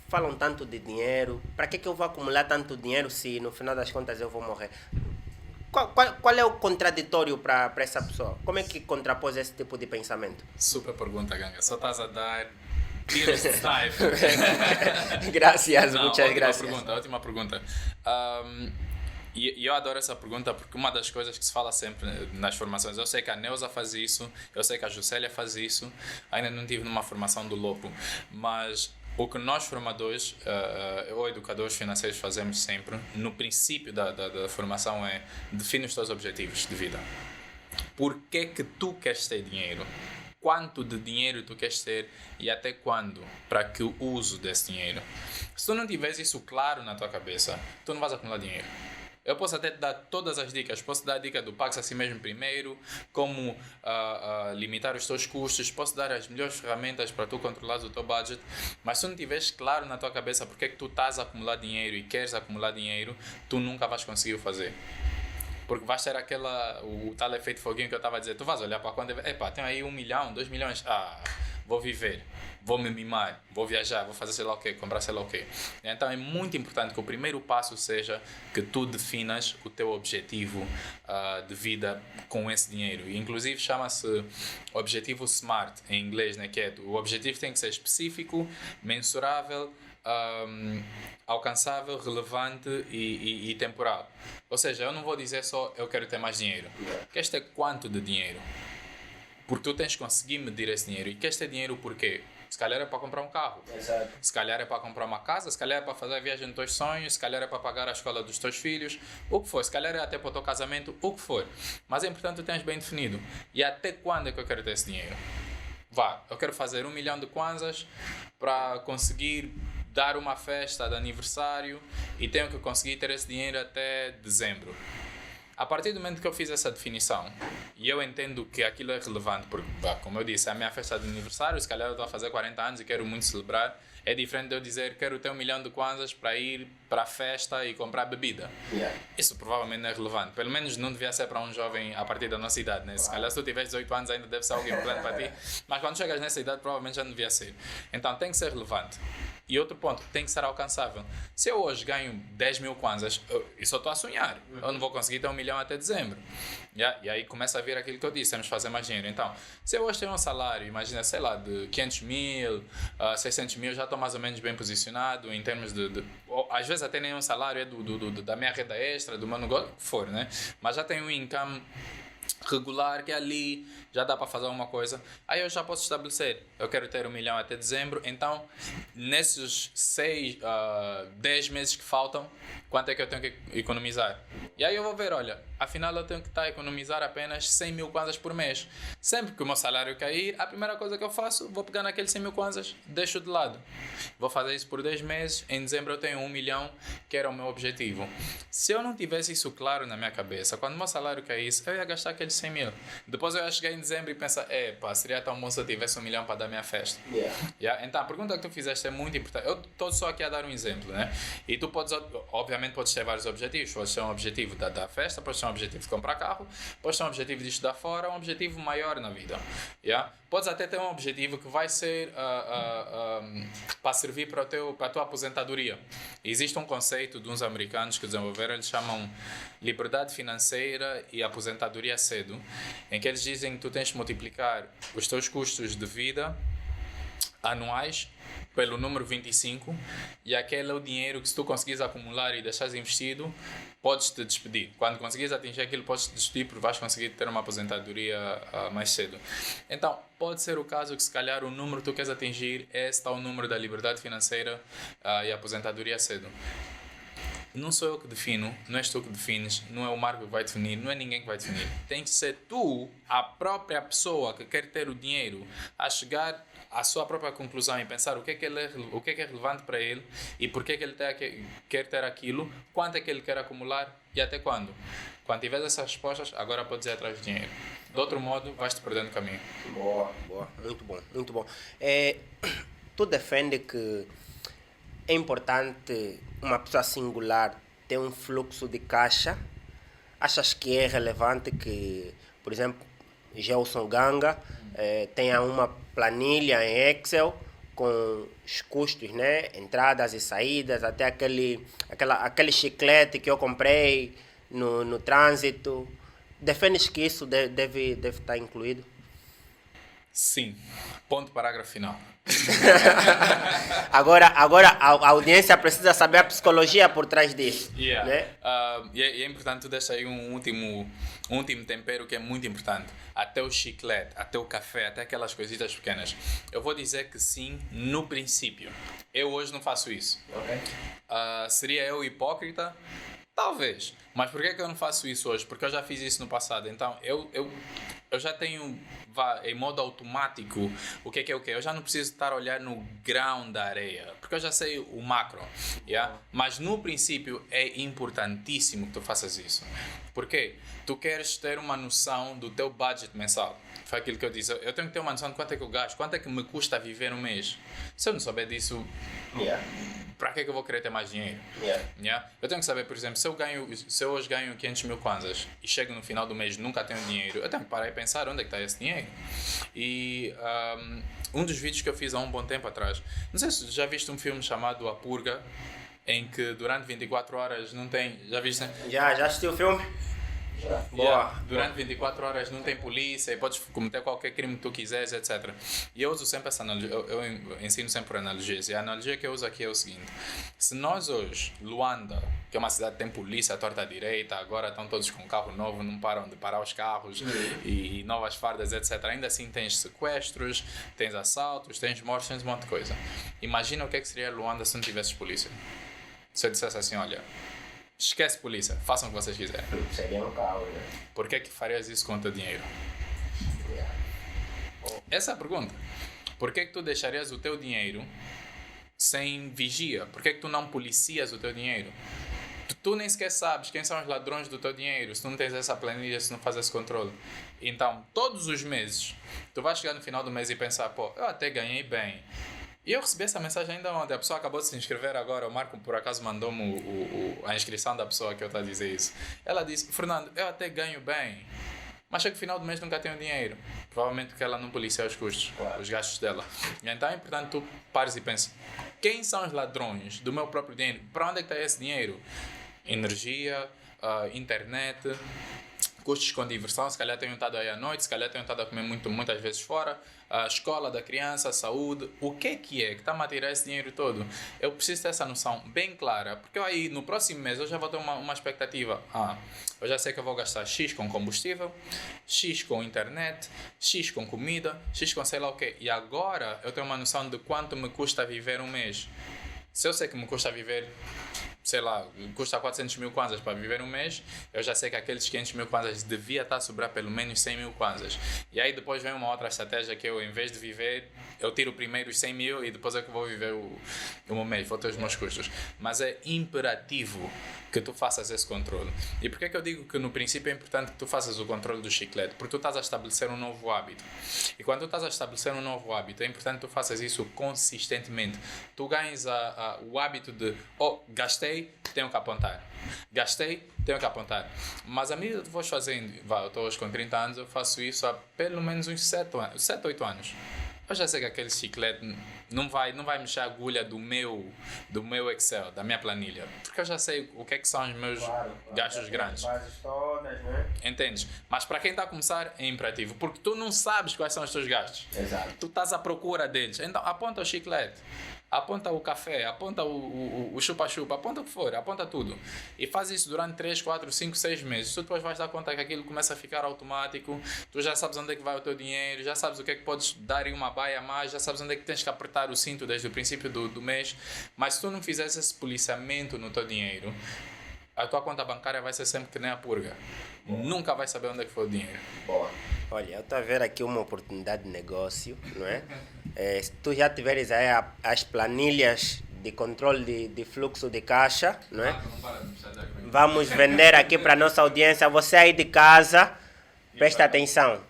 falam tanto de dinheiro, para que eu vou acumular tanto dinheiro se no final das contas eu vou morrer? Qual é o contraditório para essa pessoa? Como é que contrapôs esse tipo de pensamento?
Super pergunta, Ganga. Só estás a dar tiros de sniper.
Graças,
Não,
muitas
ótima
graças.
ótima pergunta. E eu adoro essa pergunta porque uma das coisas que se fala sempre nas formações, eu sei que a Neuza faz isso, eu sei que a Juscelia faz isso, ainda não tive numa formação do Lopo, mas o que nós formadores ou educadores financeiros fazemos sempre, no princípio da formação é define os teus objetivos de vida. Por que que tu queres ter dinheiro? Quanto de dinheiro tu queres ter e até quando? Para que o uso desse dinheiro? Se tu não tiveres isso claro na tua cabeça, tu não vais acumular dinheiro. Eu posso até te dar todas as dicas. Posso dar a dica do pague-se a si mesmo primeiro, como limitar os teus custos, posso dar as melhores ferramentas para tu controlares o teu budget, mas se tu não tiveres claro na tua cabeça porque é que tu estás a acumular dinheiro e queres acumular dinheiro, tu nunca vais conseguir o fazer. Porque vais ter o tal efeito foguinho que eu estava a dizer. Tu vais olhar para quando... Epá, tem aí 1 milhão, 2 milhões. Vou viver, vou me mimar, vou viajar, vou fazer sei lá o quê, comprar sei lá o quê. Então é muito importante que o primeiro passo seja que tu definas o teu objetivo de vida com esse dinheiro. E, inclusive chama-se objetivo SMART em inglês, né? Que é, o objetivo tem que ser específico, mensurável, alcançável, relevante e temporal. Ou seja, eu não vou dizer só eu quero ter mais dinheiro. Queres ter quanto de dinheiro? Porque tu tens que conseguir medir esse dinheiro. E queres ter dinheiro por quê? Se calhar é para comprar um carro.
Exato.
Se calhar é para comprar uma casa. Se calhar é para fazer a viagem dos teus sonhos. Se calhar é para pagar a escola dos teus filhos. O que for. Se calhar é até para o teu casamento. O que for. Mas é importante que tu tenhas bem definido. E até quando é que eu quero ter esse dinheiro? Eu quero fazer 1 milhão de kwanzas para conseguir dar uma festa de aniversário e tenho que conseguir ter esse dinheiro até dezembro. A partir do momento que eu fiz essa definição e eu entendo que aquilo é relevante, porque, como eu disse, é a minha festa de aniversário, se calhar eu estou a fazer 40 anos e quero muito celebrar, é diferente de eu dizer quero ter 1 milhão de kwanzas para ir para a festa e comprar bebida.
Yeah.
Isso provavelmente não é relevante. Pelo menos não devia ser para um jovem a partir da nossa idade. Né? Se calhar se tu tiveres 18 anos ainda deve ser algo importante para ti, mas quando chegas nessa idade provavelmente já não devia ser. Então tem que ser relevante. E outro ponto, tem que ser alcançável. Se eu hoje ganho 10 mil kwanzas, eu só estou a sonhar. Eu não vou conseguir ter 1 milhão até dezembro. E aí começa a vir aquilo que eu disse, temos que fazer mais dinheiro. Então, se eu hoje tenho um salário, imagina, sei lá, de 500 mil, 600 mil, já estou mais ou menos bem posicionado em termos às vezes até nem um salário é da minha renda extra, do meu negócio, o que for, né? Mas já tenho um income regular que ali já dá para fazer alguma coisa, aí eu já posso estabelecer, eu quero ter 1 milhão até dezembro, então nesses 10 meses que faltam, quanto é que eu tenho que economizar? E aí eu vou ver, olha, afinal eu tenho que estar a economizar apenas 100 mil kwanzas por mês. Sempre que o meu salário cair, a primeira coisa que eu faço, vou pegar naqueles 100 mil kwanzas, deixo de lado. Vou fazer isso por 10 meses, em dezembro eu tenho 1 milhão, que era o meu objetivo. Se eu não tivesse isso claro na minha cabeça, quando o meu salário caísse, eu ia gastar aqueles 100 mil. Depois eu ia chegar em dezembro e pensar, seria tão bom se eu tivesse 1 milhão para dar minha festa. Yeah? Então a pergunta que tu fizeste é muito importante. Eu estou só aqui a dar um exemplo, né? E tu podes, obviamente, podes ter vários objetivos. Podes ter um objetivo da festa, podes ter um objetivo de comprar carro, podes ter um objetivo de estudar fora, um objetivo maior na vida. Yeah? Podes até ter um objetivo que vai ser para servir para a tua aposentadoria. Existe um conceito de uns americanos que desenvolveram, eles chamam liberdade financeira e aposentadoria cedo, em que eles dizem que tu tens de multiplicar os teus custos de vida anuais pelo número 25 e aquele é o dinheiro que se tu conseguires acumular e deixares investido, podes te despedir. Quando conseguires atingir aquilo, podes te despedir porque vais conseguir ter uma aposentadoria mais cedo. Então, pode ser o caso que se calhar o número que tu queres atingir é esse tal número da liberdade financeira e aposentadoria cedo. Não sou eu que defino, não és tu que defines, não é o Marco que vai definir, não é ninguém que vai definir. Tem que ser tu, a própria pessoa que quer ter o dinheiro, a chegar à sua própria conclusão e pensar o que é relevante para ele e por que é que ele quer ter aquilo, quanto é que ele quer acumular e até quando. Quando tiveres essas respostas, agora podes ir atrás do dinheiro. De outro modo, vais-te perdendo o caminho.
Boa, muito bom, muito bom. Tu defende que é importante uma pessoa singular ter um fluxo de caixa? Achas que é relevante que, por exemplo, Gelson Ganga tenha uma planilha em Excel com os custos, né? Entradas e saídas, até aquele chiclete que eu comprei no trânsito? Defendes que isso deve estar incluído?
Sim. Ponto, parágrafo final.
Agora a audiência precisa saber a psicologia por trás disso.
Yeah.
Né?
E é importante tu deixar aí um último tempero que é muito importante. Até o chiclete, até o café, até aquelas coisitas pequenas. Eu vou dizer que sim, no princípio. Eu hoje não faço isso.
Okay.
Seria eu hipócrita? Talvez. Mas por que é que eu não faço isso hoje? Porque eu já fiz isso no passado. Então, eu já tenho em modo automático o que é o que. Eu já não preciso estar a olhar no grão da areia. Porque eu já sei o macro. Yeah? Mas no princípio é importantíssimo que tu faças isso. Por quê? Tu queres ter uma noção do teu budget mensal. Foi aquilo que eu disse. Eu tenho que ter uma noção de quanto é que eu gasto. Quanto é que me custa viver um mês. Se eu não souber disso... Para que é que eu vou querer ter mais dinheiro? Yeah? Eu tenho que saber, por exemplo, se eu hoje ganho 500 mil kwanzas e chego no final do mês e nunca tenho dinheiro, eu tenho que parar e pensar onde é que está esse dinheiro. E um dos vídeos que eu fiz há um bom tempo atrás, não sei se já viste um filme chamado A Purga, em que durante 24 horas não tem... Já viste?
Já assistiu o filme? Boa.
Durante 24 horas não tem polícia e podes cometer qualquer crime que tu quiseres, etc. E eu uso sempre essa analogia, eu ensino sempre analogias. E a analogia que eu uso aqui é o seguinte: se nós hoje, Luanda, que é uma cidade que tem polícia à torta à direita, agora estão todos com carro novo, não param de parar os carros e novas fardas, etc. Ainda assim tens sequestros, tens assaltos, tens mortes, tens um monte de coisa. Imagina o que é que seria Luanda se não tivesses polícia. Se eu dissesse assim, olha... Esquece polícia, façam o que vocês quiserem.
Seria um caos, né?
Por que é que farias isso com o teu dinheiro? Essa é a pergunta. Por que é que tu deixarias o teu dinheiro sem vigia? Por que é que tu não policias o teu dinheiro? Tu nem sequer sabes quem são os ladrões do teu dinheiro se tu não tens essa planilha, se não fazes esse controle. Então, todos os meses, tu vais chegar no final do mês e pensar, pô, eu até ganhei bem. E eu recebi essa mensagem ainda ontem. A pessoa acabou de se inscrever agora. O Marco, por acaso, mandou-me a inscrição da pessoa que eu estou a dizer isso. Ela disse, Fernando, eu até ganho bem, mas chega no final do mês nunca tenho dinheiro. Provavelmente porque ela não policia os custos, os gastos dela. Então é importante tu pares e penses, quem são os ladrões do meu próprio dinheiro? Para onde é que está esse dinheiro? Energia, internet... Custos com diversão, se calhar tenho estado aí à noite, se calhar tenho estado a comer muitas vezes fora, a escola da criança, a saúde, o que é que está-me a tirar esse dinheiro todo? Eu preciso ter essa noção bem clara, porque aí no próximo mês eu já vou ter uma expectativa. Eu já sei que eu vou gastar X com combustível, X com internet, X com comida, X com sei lá o quê. E agora eu tenho uma noção de quanto me custa viver um mês. Se eu sei que me custa viver... sei lá, custa 400 mil kwanzas para viver um mês, eu já sei que aqueles 500 mil kwanzas devia estar a sobrar pelo menos 100 mil kwanzas. E aí depois vem uma outra estratégia que eu, em vez de viver, eu tiro primeiro os 100 mil e depois é que vou viver o meu mês, vou ter os meus custos. Mas é imperativo que tu faças esse controle. E por que é que eu digo que no princípio é importante que tu faças o controle do chiclete? Porque tu estás a estabelecer um novo hábito. E quando tu estás a estabelecer um novo hábito, é importante que tu faças isso consistentemente. Tu ganhas o hábito de, gastei, tenho que apontar. Gastei, tenho que apontar. Mas à medida que tu vais fazendo, eu estou hoje com 30 anos, eu faço isso há pelo menos uns 7 ou 8 anos. Eu já sei que aquele chiclete não vai mexer a agulha do meu Excel, da minha planilha. Porque eu já sei o que é que são os meus gastos grandes.
Bases todas, né?
Entendes? Mas para quem está a começar é imperativo. Porque tu não sabes quais são os teus gastos.
Exato.
Tu estás à procura deles. Então aponta o chiclete. Aponta o café, aponta o chupa-chupa, aponta o que for, aponta tudo. E faz isso durante 3, 4, 5, 6 meses. Tu depois vais dar conta que aquilo começa a ficar automático, tu já sabes onde é que vai o teu dinheiro, já sabes o que é que podes dar em uma baia a mais, já sabes onde é que tens que apertar o cinto desde o princípio do mês. Mas se tu não fizeres esse policiamento no teu dinheiro, a tua conta bancária vai ser sempre que nem a purga. Nunca vai saber onde é que foi o dinheiro.
Boa. Olha, eu estou a ver aqui uma oportunidade de negócio, não é? Se tu já tiveres aí as planilhas de controle de fluxo de caixa, não é? Vamos vender aqui para a nossa audiência. Você aí de casa, presta atenção.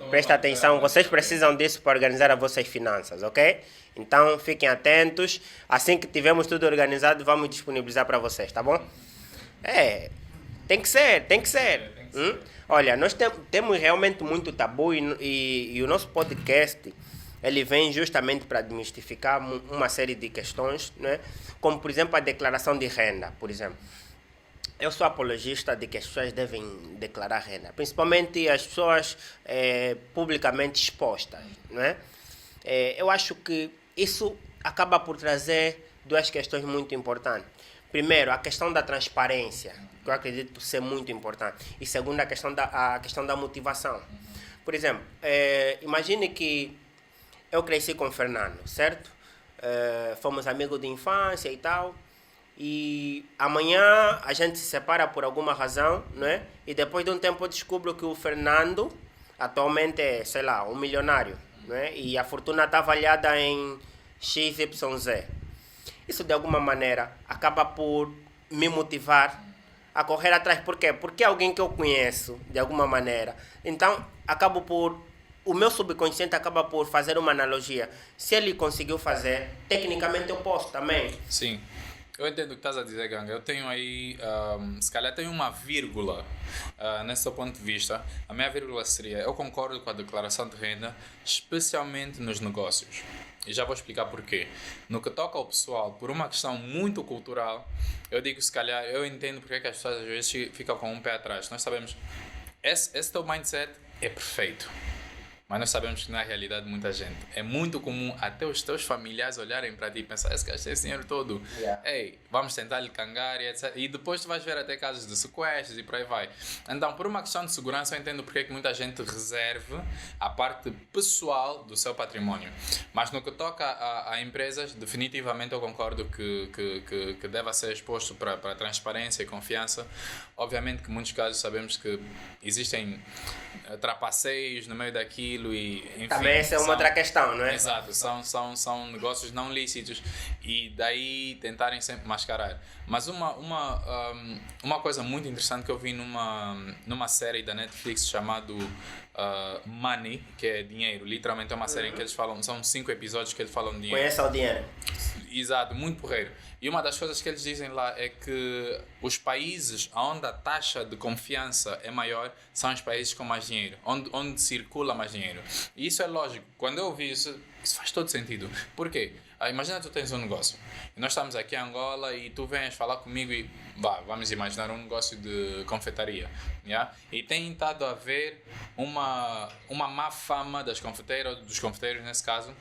Presta atenção, vocês precisam disso para organizar as vossas finanças, ok? Então fiquem atentos. Assim que tivermos tudo organizado, vamos disponibilizar para vocês, tá bom? Tem que ser. Olha, nós temos realmente muito tabu e o nosso podcast ele vem justamente para desmistificar uma série de questões, né? Como, por exemplo, a declaração de renda, por exemplo. Eu sou apologista de que as pessoas devem declarar renda, principalmente as pessoas publicamente expostas, né? Eu acho que isso acaba por trazer duas questões muito importantes. Primeiro, a questão da transparência, que eu acredito ser muito importante. E segundo, a questão da motivação. Por exemplo, imagine que eu cresci com o Fernando, certo? Fomos amigos de infância e tal. E amanhã a gente se separa por alguma razão, né? E depois de um tempo eu descubro que o Fernando atualmente é, sei lá, um milionário, né? E a fortuna está avaliada em XYZ. Isso de alguma maneira acaba por me motivar a correr atrás. Por quê? Porque é alguém que eu conheço de alguma maneira. Então, o meu subconsciente acaba por fazer uma analogia. Se ele conseguiu fazer, tecnicamente eu posso também.
Sim. Eu entendo o que estás a dizer, Ganga. Eu tenho aí, se calhar tenho uma vírgula nesse seu ponto de vista. A minha vírgula seria, eu concordo com a declaração de renda, especialmente nos negócios. E já vou explicar porquê. No que toca ao pessoal, por uma questão muito cultural, eu digo, se calhar, eu entendo porque é que as pessoas às vezes ficam com um pé atrás. Nós sabemos, esse teu mindset é perfeito. Mas nós sabemos que na realidade muita gente. É muito comum até os teus familiares olharem para ti e pensar, esse gajo tem esse dinheiro todo.
Yeah.
Ei, vamos tentar lhe cangar e etc. E depois tu vais ver até casos de sequestros e por aí vai. Então, por uma questão de segurança, eu entendo porque é que muita gente reserve a parte pessoal do seu património. Mas no que toca a empresas, definitivamente eu concordo que deve ser exposto para transparência e confiança. Obviamente que em muitos casos sabemos que existem trapaceios no meio daquilo e enfim,
também essa é uma outra questão, não é?
Exato, são negócios não lícitos e daí tentarem sempre mascarar. Mas uma coisa muito interessante que eu vi numa série da Netflix chamado Money, que é dinheiro, literalmente é uma série em que eles falam, são 5 episódios que eles falam de dinheiro.
Conhece o dinheiro.
Exato, muito porreiro. E uma das coisas que eles dizem lá é que os países onde a taxa de confiança é maior são os países com mais dinheiro, onde circula mais dinheiro. E isso é lógico. Quando eu ouvi isso faz todo sentido. Por quê? Imagina que tu tens um negócio. E nós estamos aqui em Angola e tu vens falar comigo e vamos imaginar um negócio de confeitaria. Yeah? E tem estado a haver uma má fama dos confeiteiros nesse caso,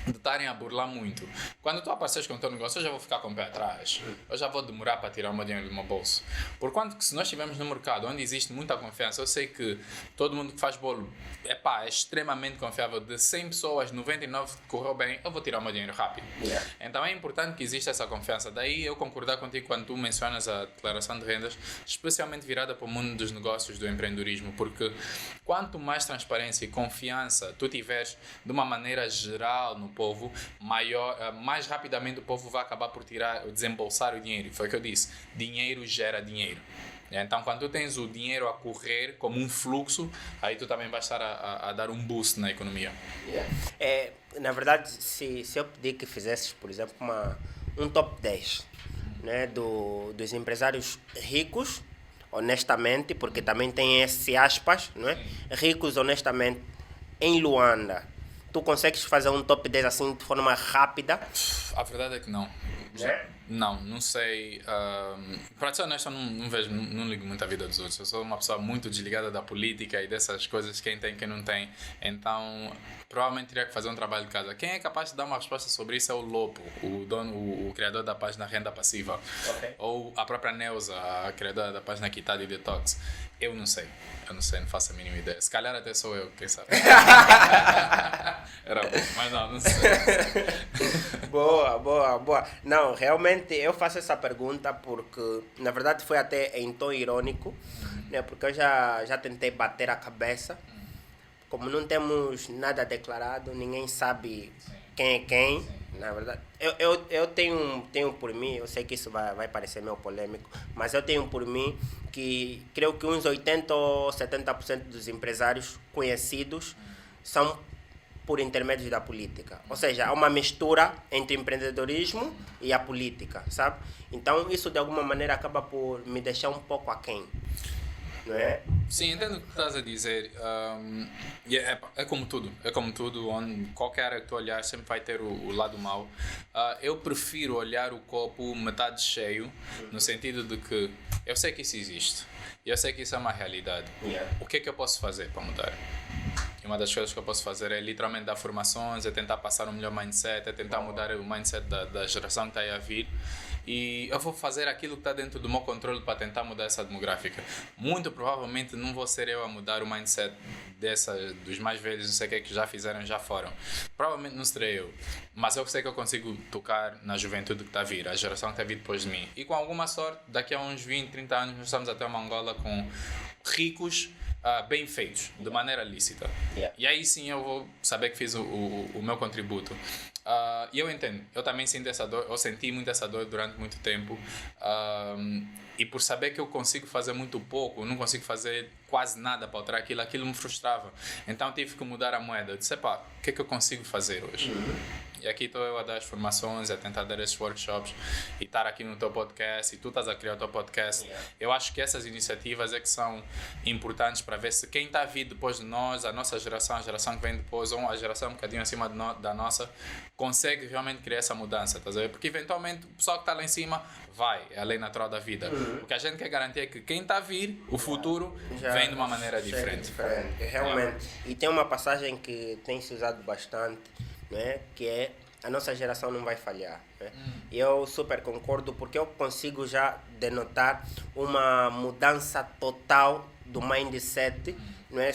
de estarem a burlar muito. Quando tu apareces com o teu negócio, eu já vou ficar com o pé atrás. Eu já vou demorar para tirar o meu dinheiro do meu bolso. Porquanto que se nós estivermos no mercado onde existe muita confiança, eu sei que todo mundo que faz bolo é extremamente confiável. De 100 pessoas, 99 correu bem, eu vou tirar o meu dinheiro rápido.
Yeah.
Então é importante que exista essa confiança. Daí eu concordar contigo quando tu mencionas a declaração de rendas, especialmente virada para o mundo dos negócios, do empreendedorismo, porque quanto mais transparência e confiança tu tiveres de uma maneira geral no povo, mais rapidamente o povo vai acabar por desembolsar o dinheiro. Foi o que eu disse, dinheiro gera dinheiro. Então, quando tu tens o dinheiro a correr como um fluxo, aí tu também vais estar a dar um boost na economia.
Yeah. Na verdade, se eu pedir que fizesses, por exemplo, um top 10, né, dos empresários ricos, honestamente, porque também tem esse aspas, não é? Ricos honestamente em Luanda, tu consegues fazer um top 10 assim de forma rápida?
A verdade é que não. Não sei. Para ser honesto, eu não vejo, não ligo muito a vida dos outros. Eu sou uma pessoa muito desligada da política e dessas coisas, quem tem, quem não tem. Então, provavelmente teria que fazer um trabalho de casa. Quem é capaz de dar uma resposta sobre isso é o Lopo, o criador da página Renda Passiva.
Ok.
Ou a própria Neuza, a criadora da página Quitado e Detox. Eu não sei, não faço a mínima ideia. Se calhar até sou eu, quem sabe. Era bom, mas não sei.
Boa. Não, realmente eu faço essa pergunta porque, na verdade, foi até em tom irônico, né? Porque eu já tentei bater a cabeça. Como não temos nada declarado, ninguém sabe quem é quem. Na verdade, eu tenho por mim, eu sei que isso vai parecer meio polêmico, mas eu tenho por mim que creio que uns 80 ou 70% dos empresários conhecidos são por intermédio da política. Ou seja, há uma mistura entre o empreendedorismo e a política, sabe? Então, isso de alguma maneira acaba por me deixar um pouco aquém, não é?
Sim, entendo o que estás a dizer. É como tudo, onde qualquer área que tu olhar sempre vai ter o lado mau. Eu prefiro olhar o copo metade cheio, no sentido de que eu sei que isso existe, e eu sei que isso é uma realidade. O que é que eu posso fazer para mudar? E uma das coisas que eu posso fazer é literalmente dar formações, é tentar passar um melhor mindset, é tentar mudar o mindset da geração que está aí a vir. E eu vou fazer aquilo que está dentro do meu controle para tentar mudar essa demográfica. Muito provavelmente não vou ser eu a mudar o mindset dos mais velhos, não sei o que já fizeram, já foram. Provavelmente não serei eu. Mas eu sei que eu consigo tocar na juventude que está a vir, a geração que está a vir depois de mim. E com alguma sorte, daqui a uns 20, 30 anos, nós estamos até uma Angola com ricos, bem feitos, de maneira lícita. E aí sim eu vou saber que fiz o meu contributo. E eu entendo, eu também sinto essa dor, eu senti muito essa dor durante muito tempo. E por saber que eu consigo fazer muito pouco, não consigo fazer quase nada para alterar aquilo me frustrava. Então tive que mudar a moeda. Eu disse, pá, o que é que eu consigo fazer hoje? E aqui estou eu a dar as formações, a tentar dar esses workshops e estar aqui no teu podcast e tu estás a criar o teu podcast. Eu acho que essas iniciativas é que são importantes para ver se quem está a vir depois de nós, a nossa geração, a geração que vem depois, ou a geração um bocadinho acima da nossa, consegue realmente criar essa mudança, estás a ver? Porque eventualmente o pessoal que está lá em cima é a lei natural da vida. O que a gente quer garantir é que quem está a vir, o futuro, vem de uma maneira diferente.
Realmente. E tem uma passagem que tem se usado bastante, né? Que é a nossa geração não vai falhar, né? E eu super concordo porque eu consigo já denotar uma mudança total do mindset, não é?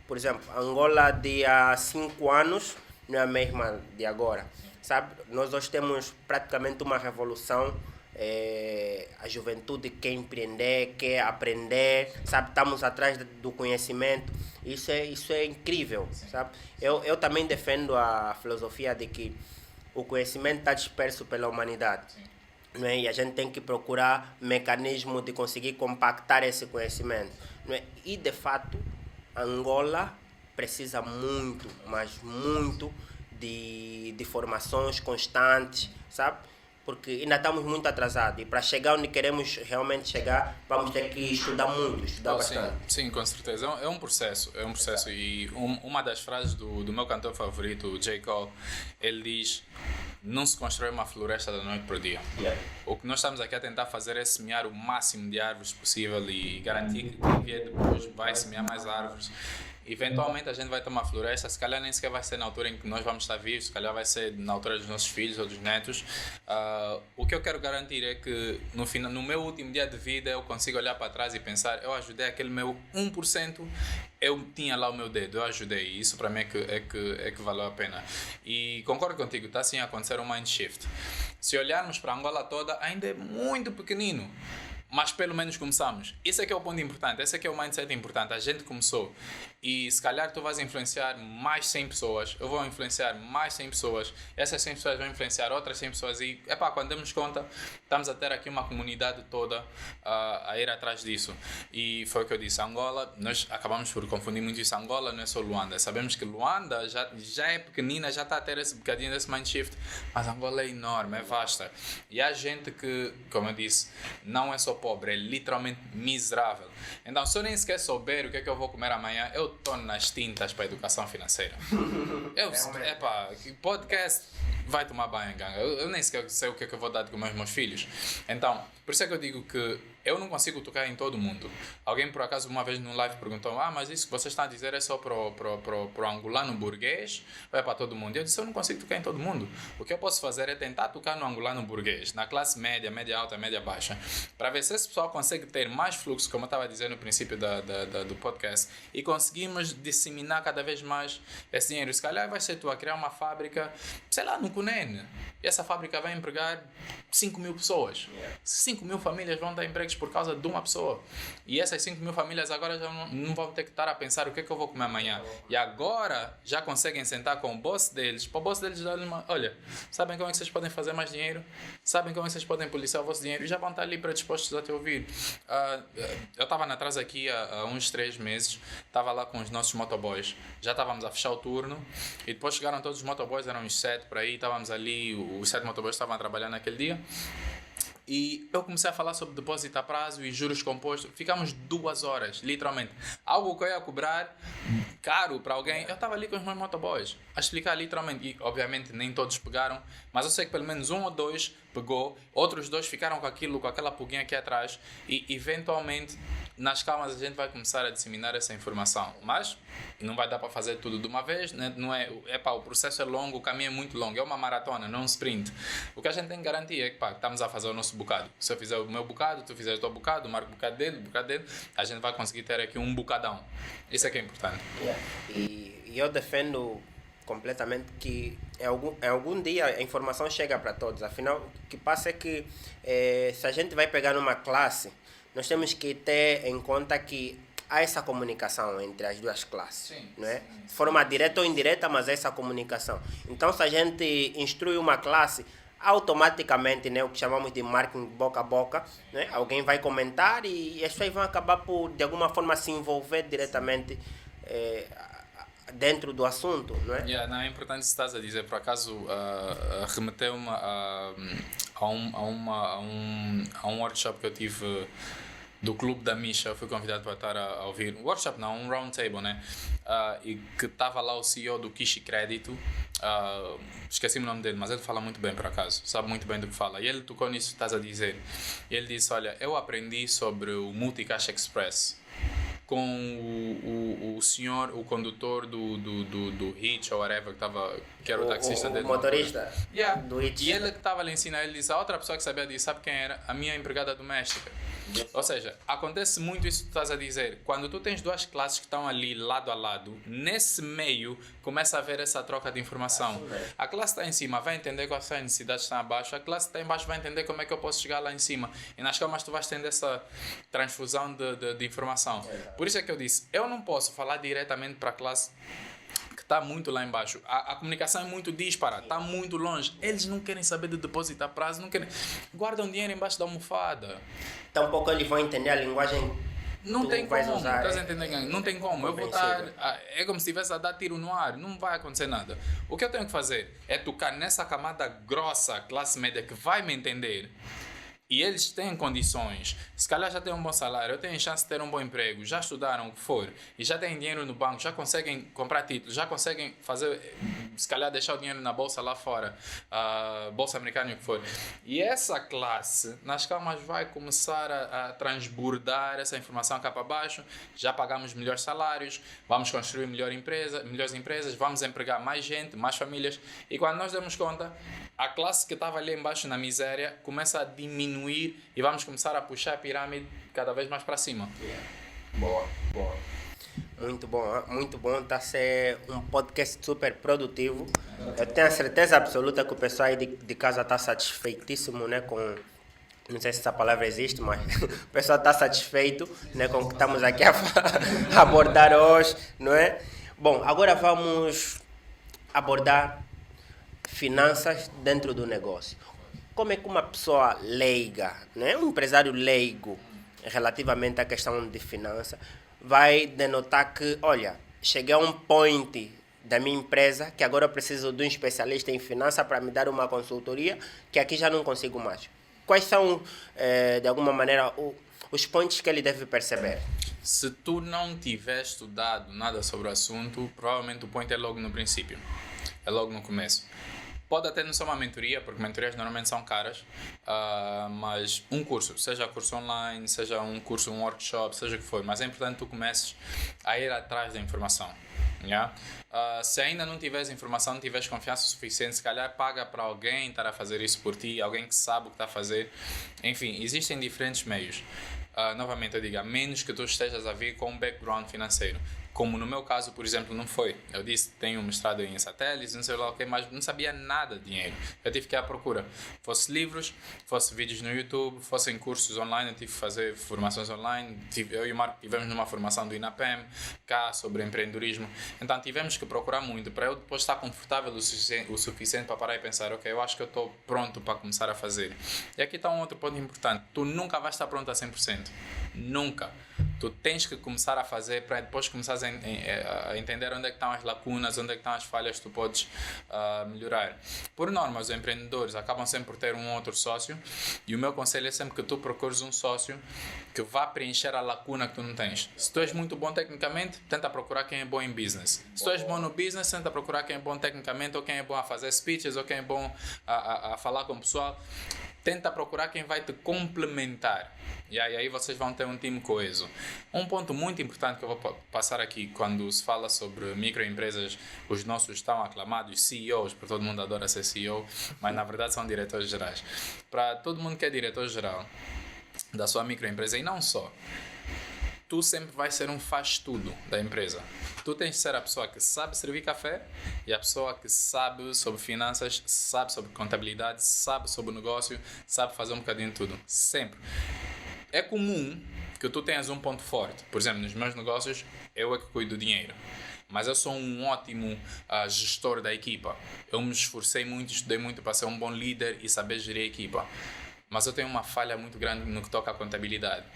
Por exemplo, Angola de há 5 anos não é a mesma de agora, sabe? Nós hoje temos praticamente uma revolução. A juventude quer empreender, quer aprender, sabe? Estamos atrás do conhecimento. Isso é incrível, sabe? Eu também defendo a filosofia de que o conhecimento está disperso pela humanidade, não é? E a gente tem que procurar mecanismo de conseguir compactar esse conhecimento, não é? E de fato Angola precisa muito, mas muito de formações constantes, sabe? Porque ainda estamos muito atrasados e para chegar onde queremos realmente chegar, vamos ter que estudar muito, estudar bastante.
Sim, com certeza. É um processo. E uma das frases do meu cantor favorito, o J. Cole, ele diz: não se constrói uma floresta da noite para o dia. O que nós estamos aqui a tentar fazer é semear o máximo de árvores possível e garantir que quem vier depois vai semear mais árvores. Eventualmente a gente vai ter uma floresta, se calhar nem sequer vai ser na altura em que nós vamos estar vivos, se calhar vai ser na altura dos nossos filhos ou dos netos. O que eu quero garantir é que no meu último dia de vida eu consigo olhar para trás e pensar, eu ajudei aquele meu 1%, eu tinha lá o meu dedo, eu ajudei, e isso para mim é que valeu a pena. E concordo contigo, está assim a acontecer um mind shift. Se olharmos para a Angola toda, ainda é muito pequenino. Mas pelo menos começamos. Esse é que é o ponto importante, esse é que é o mindset importante. A gente começou. E se calhar tu vais influenciar mais 100 pessoas, eu vou influenciar mais 100 pessoas, essas 100 pessoas vão influenciar outras 100 pessoas e, quando damos conta, estamos a ter aqui uma comunidade toda a ir atrás disso. E foi o que eu disse, Angola, nós acabamos por confundir muito isso, Angola não é só Luanda. Sabemos que Luanda já é pequenina, já está a ter esse bocadinho desse mind shift, mas Angola é enorme, é vasta. E há gente que, como eu disse, não é só pobre, é literalmente miserável. Então, se eu nem sequer souber o que é que eu vou comer amanhã, eu estou nas tintas para a educação financeira. Podcast vai tomar banho, ganga. Eu nem sequer sei o que é que eu vou dar de comer aos meus filhos. Então, por isso é que eu digo que eu não consigo tocar em todo mundo. Alguém, por acaso, uma vez no live perguntou: mas isso que vocês estão a dizer é só pro angolano burguês ou é para todo mundo? Eu disse: eu não consigo tocar em todo mundo. O que eu posso fazer é tentar tocar no angolano burguês, na classe média, média alta, média baixa, para ver se esse pessoal consegue ter mais fluxo, como eu estava dizendo no princípio do podcast, e conseguimos disseminar cada vez mais esse dinheiro. Se calhar vai ser tu a criar uma fábrica, sei lá, no Cunene, e essa fábrica vai empregar 5.000 pessoas. 5.000 famílias vão dar empregos por causa de uma pessoa. E essas 5.000 famílias agora já não vão ter que estar a pensar o que é que eu vou comer amanhã. E agora já conseguem sentar com o boss deles, para o boss deles dar-lhe uma: olha, sabem como é que vocês podem fazer mais dinheiro? Sabem como é que vocês podem policiar o vosso dinheiro? E já vão estar ali predispostos a te ouvir. Eu estava na atrás aqui há uns 3 meses, estava lá com os nossos motoboys. Já estávamos a fechar o turno e depois chegaram todos os motoboys, eram uns 7 por aí, estávamos ali, os 7 motoboys estavam a trabalhar naquele dia. E eu comecei a falar sobre depósito a prazo e juros compostos. Ficamos 2 horas, literalmente. Algo que eu ia cobrar caro para alguém. Eu estava ali com os meus motoboys a explicar literalmente. E obviamente nem todos pegaram, mas eu sei que pelo menos 1 ou 2 pegou. Outros 2 ficaram com aquela pulguinha aqui atrás. E eventualmente, nas calmas, a gente vai começar a disseminar essa informação. Mas não vai dar para fazer tudo de uma vez, né? Não é, o processo é longo, o caminho é muito longo. É uma maratona, não um sprint. O que a gente tem que garantir é que estamos a fazer o nosso bocado. Se eu fizer o meu bocado, tu fizer o teu bocado, o Marco o bocado dele, a gente vai conseguir ter aqui um bocadão. Isso é que é importante.
E eu defendo completamente que em algum dia a informação chega para todos. Afinal, o que passa é que se a gente vai pegar numa classe, nós temos que ter em conta que há essa comunicação entre as duas classes.
Sim,
não é? De forma direta ou indireta, mas há essa comunicação. Então, se a gente instrui uma classe, automaticamente, né, o que chamamos de marketing boca a boca, né, alguém vai comentar e as pessoas vão acabar por, de alguma forma, se envolver diretamente dentro do assunto, não é?
Não é importante isso que estás a dizer. Por acaso, remeteu-me a um workshop que eu tive do Clube da Misha. Eu fui convidado para estar a ouvir. Workshop não, um round table, né? E que estava lá o CEO do Kishi Crédito. Esqueci-me o nome dele, mas ele fala muito bem, por acaso. Sabe muito bem do que fala. E ele tocou nisso que estás a dizer. E ele disse: olha, eu aprendi sobre o Multicash Express com o senhor, o condutor do Hitch ou whatever, que era o taxista dele.
O motorista
do Hitch. E ele que estava ali a ensinar, ele disse: a outra pessoa que sabia disso, sabe quem era? A minha empregada doméstica. Ou seja, acontece muito isso que tu estás a dizer. Quando tu tens 2 classes que estão ali lado a lado, nesse meio começa a haver essa troca de informação. A classe está em cima vai entender quais são as necessidades que estão abaixo, a classe que está em baixo vai entender como é que eu posso chegar lá em cima. E nas calmas tu vais tendo essa transfusão de informação. Por isso é que eu disse, eu não posso falar diretamente para a classe que está muito lá embaixo. A comunicação é muito dispara, está muito longe. Eles não querem saber de depósito a prazo, não querem. Guardam dinheiro embaixo da almofada.
Tampouco eles vão entender a linguagem.
Não tem como,
usar,
estás entendendo? Não tem como. Eu vou estar. É como se estivesse a dar tiro no ar, não vai acontecer nada. O que eu tenho que fazer é tocar nessa camada grossa, classe média, que vai me entender. E eles têm condições, se calhar já têm um bom salário, têm chance de ter um bom emprego, já estudaram o que for, e já têm dinheiro no banco, já conseguem comprar títulos, já conseguem fazer, se calhar deixar o dinheiro na bolsa lá fora, bolsa americana, o que for. E essa classe, nas calmas, vai começar a transbordar essa informação cá para baixo. Já pagamos melhores salários, vamos construir melhores empresas, vamos empregar mais gente, mais famílias. E quando nós damos conta, a classe que estava ali embaixo na miséria começa a diminuir e vamos começar a puxar a pirâmide cada vez mais para cima.
Boa. Muito bom. Está a ser um podcast super produtivo. Eu tenho a certeza absoluta que o pessoal aí de casa está satisfeitíssimo, né, com... Não sei se essa palavra existe, mas o pessoal está satisfeito, né, com o que estamos aqui a abordar hoje, não é? Bom, agora vamos abordar finanças dentro do negócio. Como é que uma pessoa leiga, né, um empresário leigo, relativamente à questão de finanças, vai denotar que, olha, cheguei a um point da minha empresa que agora eu preciso de um especialista em finanças para me dar uma consultoria que aqui já não consigo mais? quais são, de alguma maneira, os pontos que ele deve perceber?
Se tu não tiver estudado nada sobre o assunto, provavelmente o point é logo no princípio. É logo no começo. Pode até não ser uma mentoria, porque mentorias normalmente são caras, mas um curso, seja curso online, seja um curso, um workshop, seja o que for, mas é importante que tu comeces a ir atrás da informação. Yeah? Se ainda não tiveres informação, não tiveres confiança suficiente, se calhar paga para alguém estar a fazer isso por ti, alguém que sabe o que está a fazer. Enfim, existem diferentes meios. Novamente eu digo, a menos que tu estejas a vir com um background financeiro. Como no meu caso, por exemplo, não foi. Eu disse que tenho um mestrado em satélites, não sei lá o que, mas não sabia nada de dinheiro. Eu tive que ir à procura. Fosse livros, fosse vídeos no YouTube, fossem cursos online, eu tive que fazer formações online. Eu e o Marco tivemos numa formação do INAPEM, cá, sobre empreendedorismo. Então tivemos que procurar muito para eu depois estar confortável o suficiente para parar e pensar, ok, eu acho que eu estou pronto para começar a fazer. E aqui está um outro ponto importante. Tu nunca vais estar pronto a 100%. Nunca. Tu tens que começar a fazer para depois começar a entender onde é que estão as lacunas, onde é que estão as falhas que tu podes melhorar. Por norma, os empreendedores acabam sempre por ter um outro sócio e o meu conselho é sempre que tu procures um sócio que vá preencher a lacuna que tu não tens. Se tu és muito bom tecnicamente, tenta procurar quem é bom em business. Se tu és bom no business, tenta procurar quem é bom tecnicamente ou quem é bom a fazer speeches ou quem é bom a falar com o pessoal. Tenta procurar quem vai te complementar. E aí vocês vão ter um time coeso. Um ponto muito importante que eu vou passar aqui quando se fala sobre microempresas, os nossos tão aclamados CEOs, porque todo mundo adora ser CEO, mas na verdade são diretores gerais. Para todo mundo que é diretor geral da sua microempresa, e não só, tu sempre vais ser um faz-tudo da empresa. Tu tens de ser a pessoa que sabe servir café e a pessoa que sabe sobre finanças, sabe sobre contabilidade, sabe sobre negócio, sabe fazer um bocadinho de tudo. Sempre. É comum que tu tenhas um ponto forte. Por exemplo, nos meus negócios, eu é que cuido do dinheiro. Mas eu sou um ótimo gestor da equipa. Eu me esforcei muito, estudei muito para ser um bom líder e saber gerir a equipa. Mas eu tenho uma falha muito grande no que toca à contabilidade.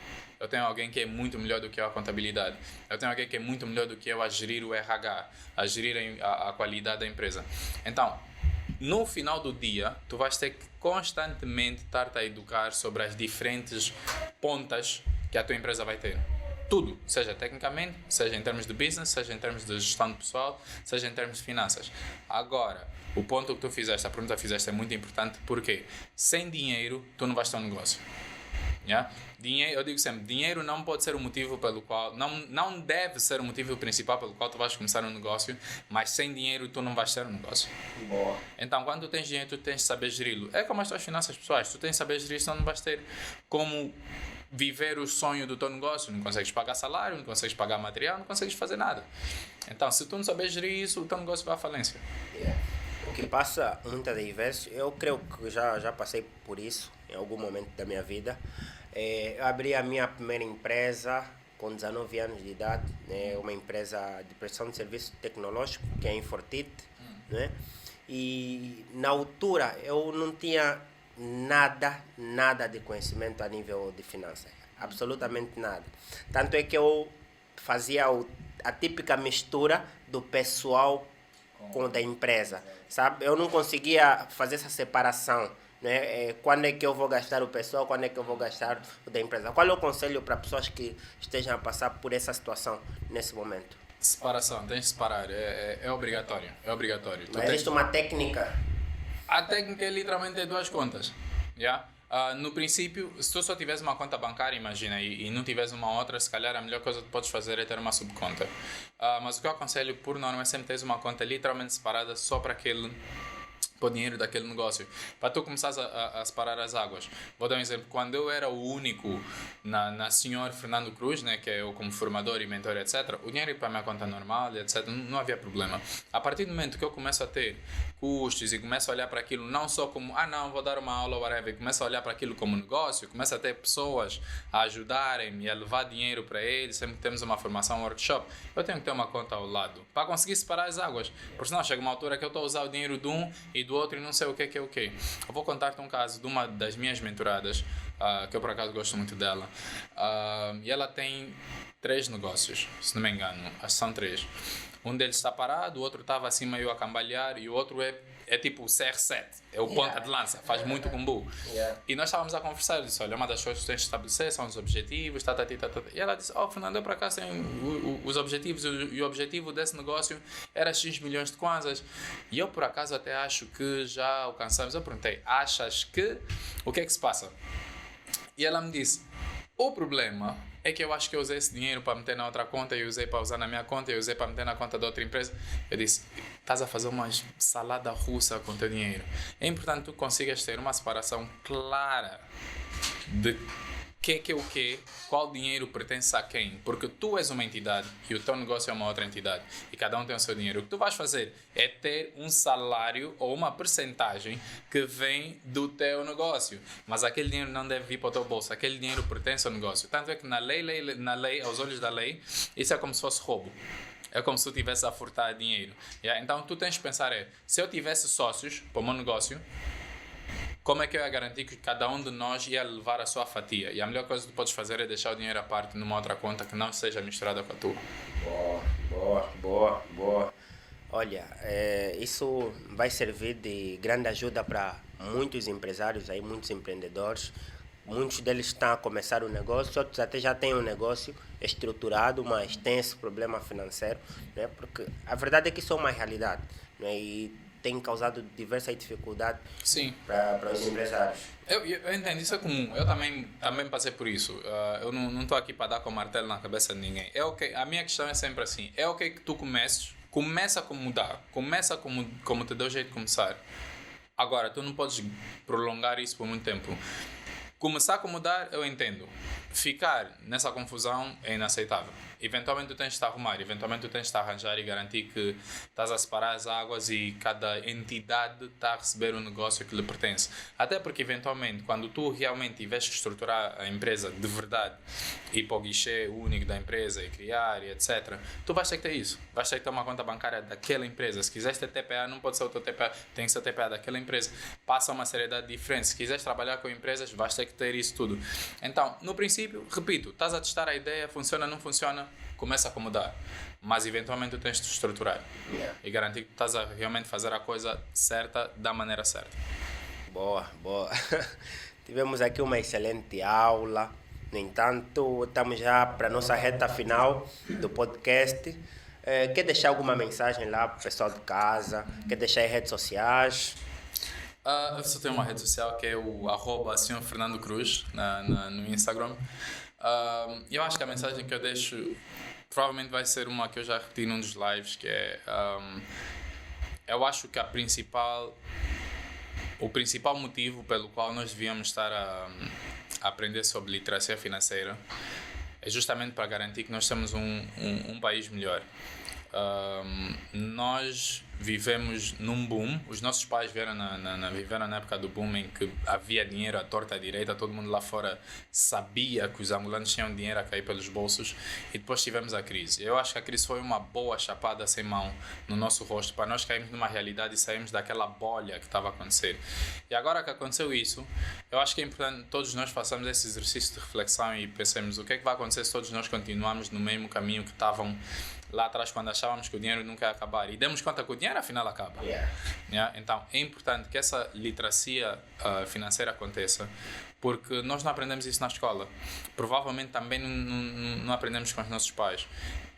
Eu tenho alguém que é muito melhor do que eu a contabilidade. Eu tenho alguém que é muito melhor do que eu a gerir o RH, a gerir a qualidade da empresa. Então, no final do dia, tu vais ter que constantemente estar-te a educar sobre as diferentes pontas que a tua empresa vai ter. Tudo, seja tecnicamente, seja em termos de business, seja em termos de gestão de pessoal, seja em termos de finanças. Agora, o ponto que tu fizeste, a pergunta que fizeste é muito importante, porque sem dinheiro, tu não vais ter um negócio. Yeah? Dinheiro, eu digo sempre, dinheiro não pode ser o motivo pelo qual, não deve ser o motivo principal pelo qual tu vais começar um negócio, mas sem dinheiro tu não vais ter um negócio.
Boa.
Então, quando tu tens dinheiro, tu tens de saber geri-lo. É como as tuas finanças pessoais, tu tens de saber gerir, senão não vais ter como viver o sonho do teu negócio. Não consegues pagar salário, não consegues pagar material, não consegues fazer nada. Então, se tu não sabes gerir isso, o teu negócio vai à falência.
Yeah. O que passa muitas das vezes, eu creio que já passei por isso em algum momento da minha vida. Eu abri a minha primeira empresa com 19 anos de idade, né? Uma empresa de prestação de serviço tecnológico, que é a Infortit, né? E na altura eu não tinha nada de conhecimento a nível de finanças, absolutamente nada. Tanto é que eu fazia a típica mistura do pessoal com o da empresa, sabe? Eu não conseguia fazer essa separação, né? Quando é que eu vou gastar o pessoal, quando é que eu vou gastar o da empresa. Qual é o conselho para pessoas que estejam a passar por essa situação nesse momento?
Separação, tens de separar, é obrigatório, é obrigatório.
Mas existe uma técnica?
A técnica é literalmente ter duas contas, yeah? No princípio, se tu só tivesse uma conta bancária, imagina, e não tivesse uma outra, se calhar a melhor coisa que podes fazer é ter uma subconta. Mas o que eu aconselho, por norma, é sempre teres uma conta literalmente separada só para aquele o dinheiro daquele negócio, para tu começares a separar as águas. Vou dar um exemplo. Quando eu era o único na Senhor Fernando Cruz, né, que é eu como formador e mentor, etc., o dinheiro ia para a minha conta normal, etc., não havia problema. A partir do momento que eu começo a ter custos e começo a olhar para aquilo não só como, não, vou dar uma aula, whatever, começo a olhar para aquilo como negócio, começo a ter pessoas a ajudarem-me, a levar dinheiro para eles, sempre que temos uma formação, um workshop, eu tenho que ter uma conta ao lado, para conseguir separar as águas, porque senão chega uma altura que eu estou a usar o dinheiro de um e do outro e não sei o que é o que. Eu vou contar-te um caso de uma das minhas mentoradas, que eu por acaso gosto muito dela, e ela tem 3 negócios, se não me engano, acho que são 3. Um deles está parado, o outro estava assim meio a cambalear e o outro é tipo o CR7, é o ponta de lança, faz muito combo. E nós estávamos a conversar, eu disse, olha, uma das coisas que tens de estabelecer são os objetivos, E ela disse, Fernando, eu para cá tenho os objetivos e o objetivo desse negócio era X milhões de kwanzas. E eu por acaso até acho que já alcançamos. Eu perguntei, achas que? O que é que se passa? E ela me disse, o problema é que eu acho que eu usei esse dinheiro para meter na outra conta e usei para usar na minha conta e usei para meter na conta da outra empresa. Eu disse, estás a fazer uma salada russa com o teu dinheiro. É importante que tu consigas ter uma separação clara de que é o que, qual dinheiro pertence a quem, porque tu és uma entidade e o teu negócio é uma outra entidade e cada um tem o seu dinheiro. O que tu vais fazer é ter um salário ou uma percentagem que vem do teu negócio, mas aquele dinheiro não deve vir para o teu bolso, aquele dinheiro pertence ao negócio. Tanto é que na lei, aos olhos da lei, isso é como se fosse roubo. É como se tu estivesse a furtar dinheiro. Então tu tens que pensar, se eu tivesse sócios para o meu negócio, como é que eu ia garantir que cada um de nós ia levar a sua fatia? E a melhor coisa que tu podes fazer é deixar o dinheiro à parte numa outra conta que não seja misturada com a tua.
Boa. Olha, isso vai servir de grande ajuda para muitos empresários, aí, muitos empreendedores. Muitos deles estão a começar o negócio, outros até já têm um negócio estruturado, mas tem esse problema financeiro, né? Porque a verdade é que isso é uma realidade, né? E tem causado diversas dificuldades para os empresários.
Eu entendo, isso é comum. Eu também passei por isso. Eu não estou aqui para dar com o martelo na cabeça de ninguém. A minha questão é sempre assim. É ok que tu começa a mudar. Começa como te deu jeito de começar. Agora, tu não podes prolongar isso por muito tempo. Começar a mudar, eu entendo. Ficar nessa confusão é inaceitável. Eventualmente tu tens de te arrumar, eventualmente tu tens de te arranjar e garantir que estás a separar as águas e cada entidade está a receber um negócio que lhe pertence. Até porque eventualmente, quando tu realmente tiveres que estruturar a empresa de verdade, ir para o guichê único da empresa e criar e etc., tu vais ter que ter isso. Vais ter que ter uma conta bancária daquela empresa. Se quiseres ter TPA, não pode ser o teu TPA, tem que ser o TPA daquela empresa. Passa uma seriedade diferente. Se quiseres trabalhar com empresas, vais ter que ter isso tudo. Então, no princípio, repito, estás a testar a ideia, funciona, não funciona, começa a mudar, mas eventualmente tu tens de estruturar e garantir que estás a realmente fazer a coisa certa da maneira certa.
Boa. Tivemos aqui uma excelente aula. No entanto, estamos já para a nossa reta final do podcast. Quer deixar alguma mensagem lá para o pessoal de casa? Quer deixar em redes sociais?
Eu só tenho uma rede social que é o @Sr. Fernando Cruz no Instagram. Eu acho que a mensagem que eu deixo provavelmente vai ser uma que eu já repeti num dos lives, que é eu acho que o principal motivo pelo qual nós devíamos estar a aprender sobre literacia financeira é justamente para garantir que nós temos um país melhor. Nós vivemos num boom. Os nossos pais viveram na época do boom, em que havia dinheiro à torta à direita, todo mundo lá fora sabia que os angolanos tinham dinheiro a cair pelos bolsos, e depois tivemos a crise. Eu acho que a crise foi uma boa chapada sem mão no nosso rosto, para nós cairmos numa realidade e sairmos daquela bolha que estava a acontecer. E agora que aconteceu isso, eu acho que é importante que todos nós façamos esse exercício de reflexão e pensemos o que é que vai acontecer se todos nós continuarmos no mesmo caminho que estavam lá atrás, quando achávamos que o dinheiro nunca ia acabar, e demos conta que o dinheiro afinal acaba. Então é importante que essa literacia financeira aconteça, porque nós não aprendemos isso na escola, provavelmente também não aprendemos com os nossos pais.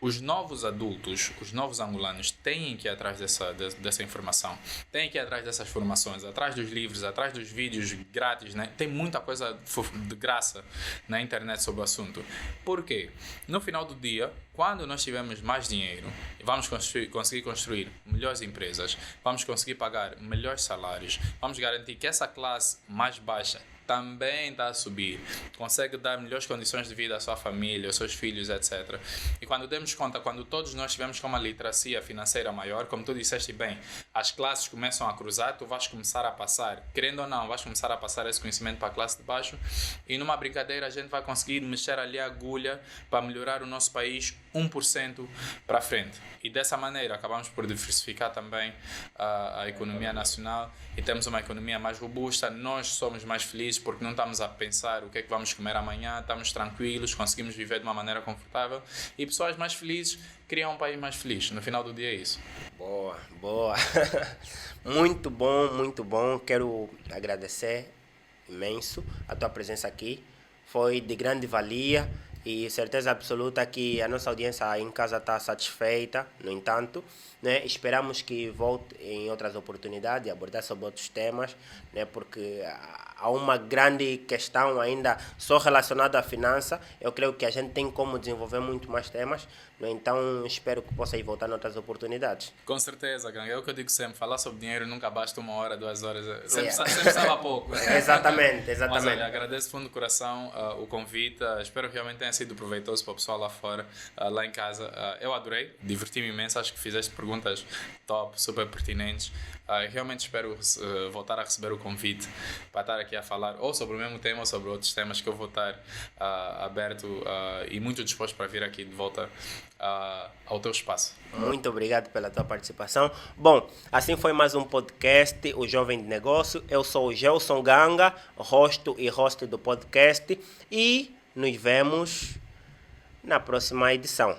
Os novos adultos, os novos angolanos têm que ir atrás dessa informação, têm que ir atrás dessas formações, atrás dos livros, atrás dos vídeos grátis, né? Tem muita coisa de graça na internet sobre o assunto. Por quê? No final do dia, quando nós tivermos mais dinheiro, vamos conseguir construir melhores empresas, vamos conseguir pagar melhores salários, vamos garantir que essa classe mais baixa também está a subir, consegue dar melhores condições de vida à sua família, aos seus filhos, etc. E quando demos conta, quando todos nós tivemos com uma literacia financeira maior, como tu disseste bem, as classes começam a cruzar, tu vais começar a passar, querendo ou não, vais começar a passar esse conhecimento para a classe de baixo, e numa brincadeira a gente vai conseguir mexer ali a agulha para melhorar o nosso país 1% para frente. E dessa maneira acabamos por diversificar também a economia nacional e temos uma economia mais robusta, nós somos mais felizes felizes porque não estamos a pensar o que é que vamos comer amanhã, estamos tranquilos, conseguimos viver de uma maneira confortável e pessoas mais felizes criam um país mais feliz. No final do dia é isso.
Boa, boa. Muito bom, muito bom. Quero agradecer imenso a tua presença aqui. Foi de grande valia e certeza absoluta que a nossa audiência aí em casa está satisfeita. No entanto, né, esperamos que volte em outras oportunidades, abordar sobre outros temas, né, porque há uma grande questão ainda só relacionada à finança. Eu creio que a gente tem como desenvolver muito mais temas, né, então espero que possa ir voltar em outras oportunidades.
Com certeza, gang. É o que eu digo sempre, falar sobre dinheiro nunca basta 1 hora, 2 horas, sempre sabe a pouco.
Exatamente,
Mas
exatamente.
olha, agradeço fundo do coração o convite, espero que realmente tenha sido proveitoso para o pessoal lá fora, lá em casa. Eu adorei, diverti-me imenso, acho que fizeste perguntas top, super pertinentes. Realmente espero voltar a receber o convite para estar aqui a falar ou sobre o mesmo tema ou sobre outros temas que eu vou estar aberto e muito disposto para vir aqui de volta ao teu espaço.
Muito obrigado pela tua participação. Bom, assim foi mais um podcast, O Jovem de Negócio. Eu sou o Gelson Ganga, host do podcast, e nos vemos na próxima edição.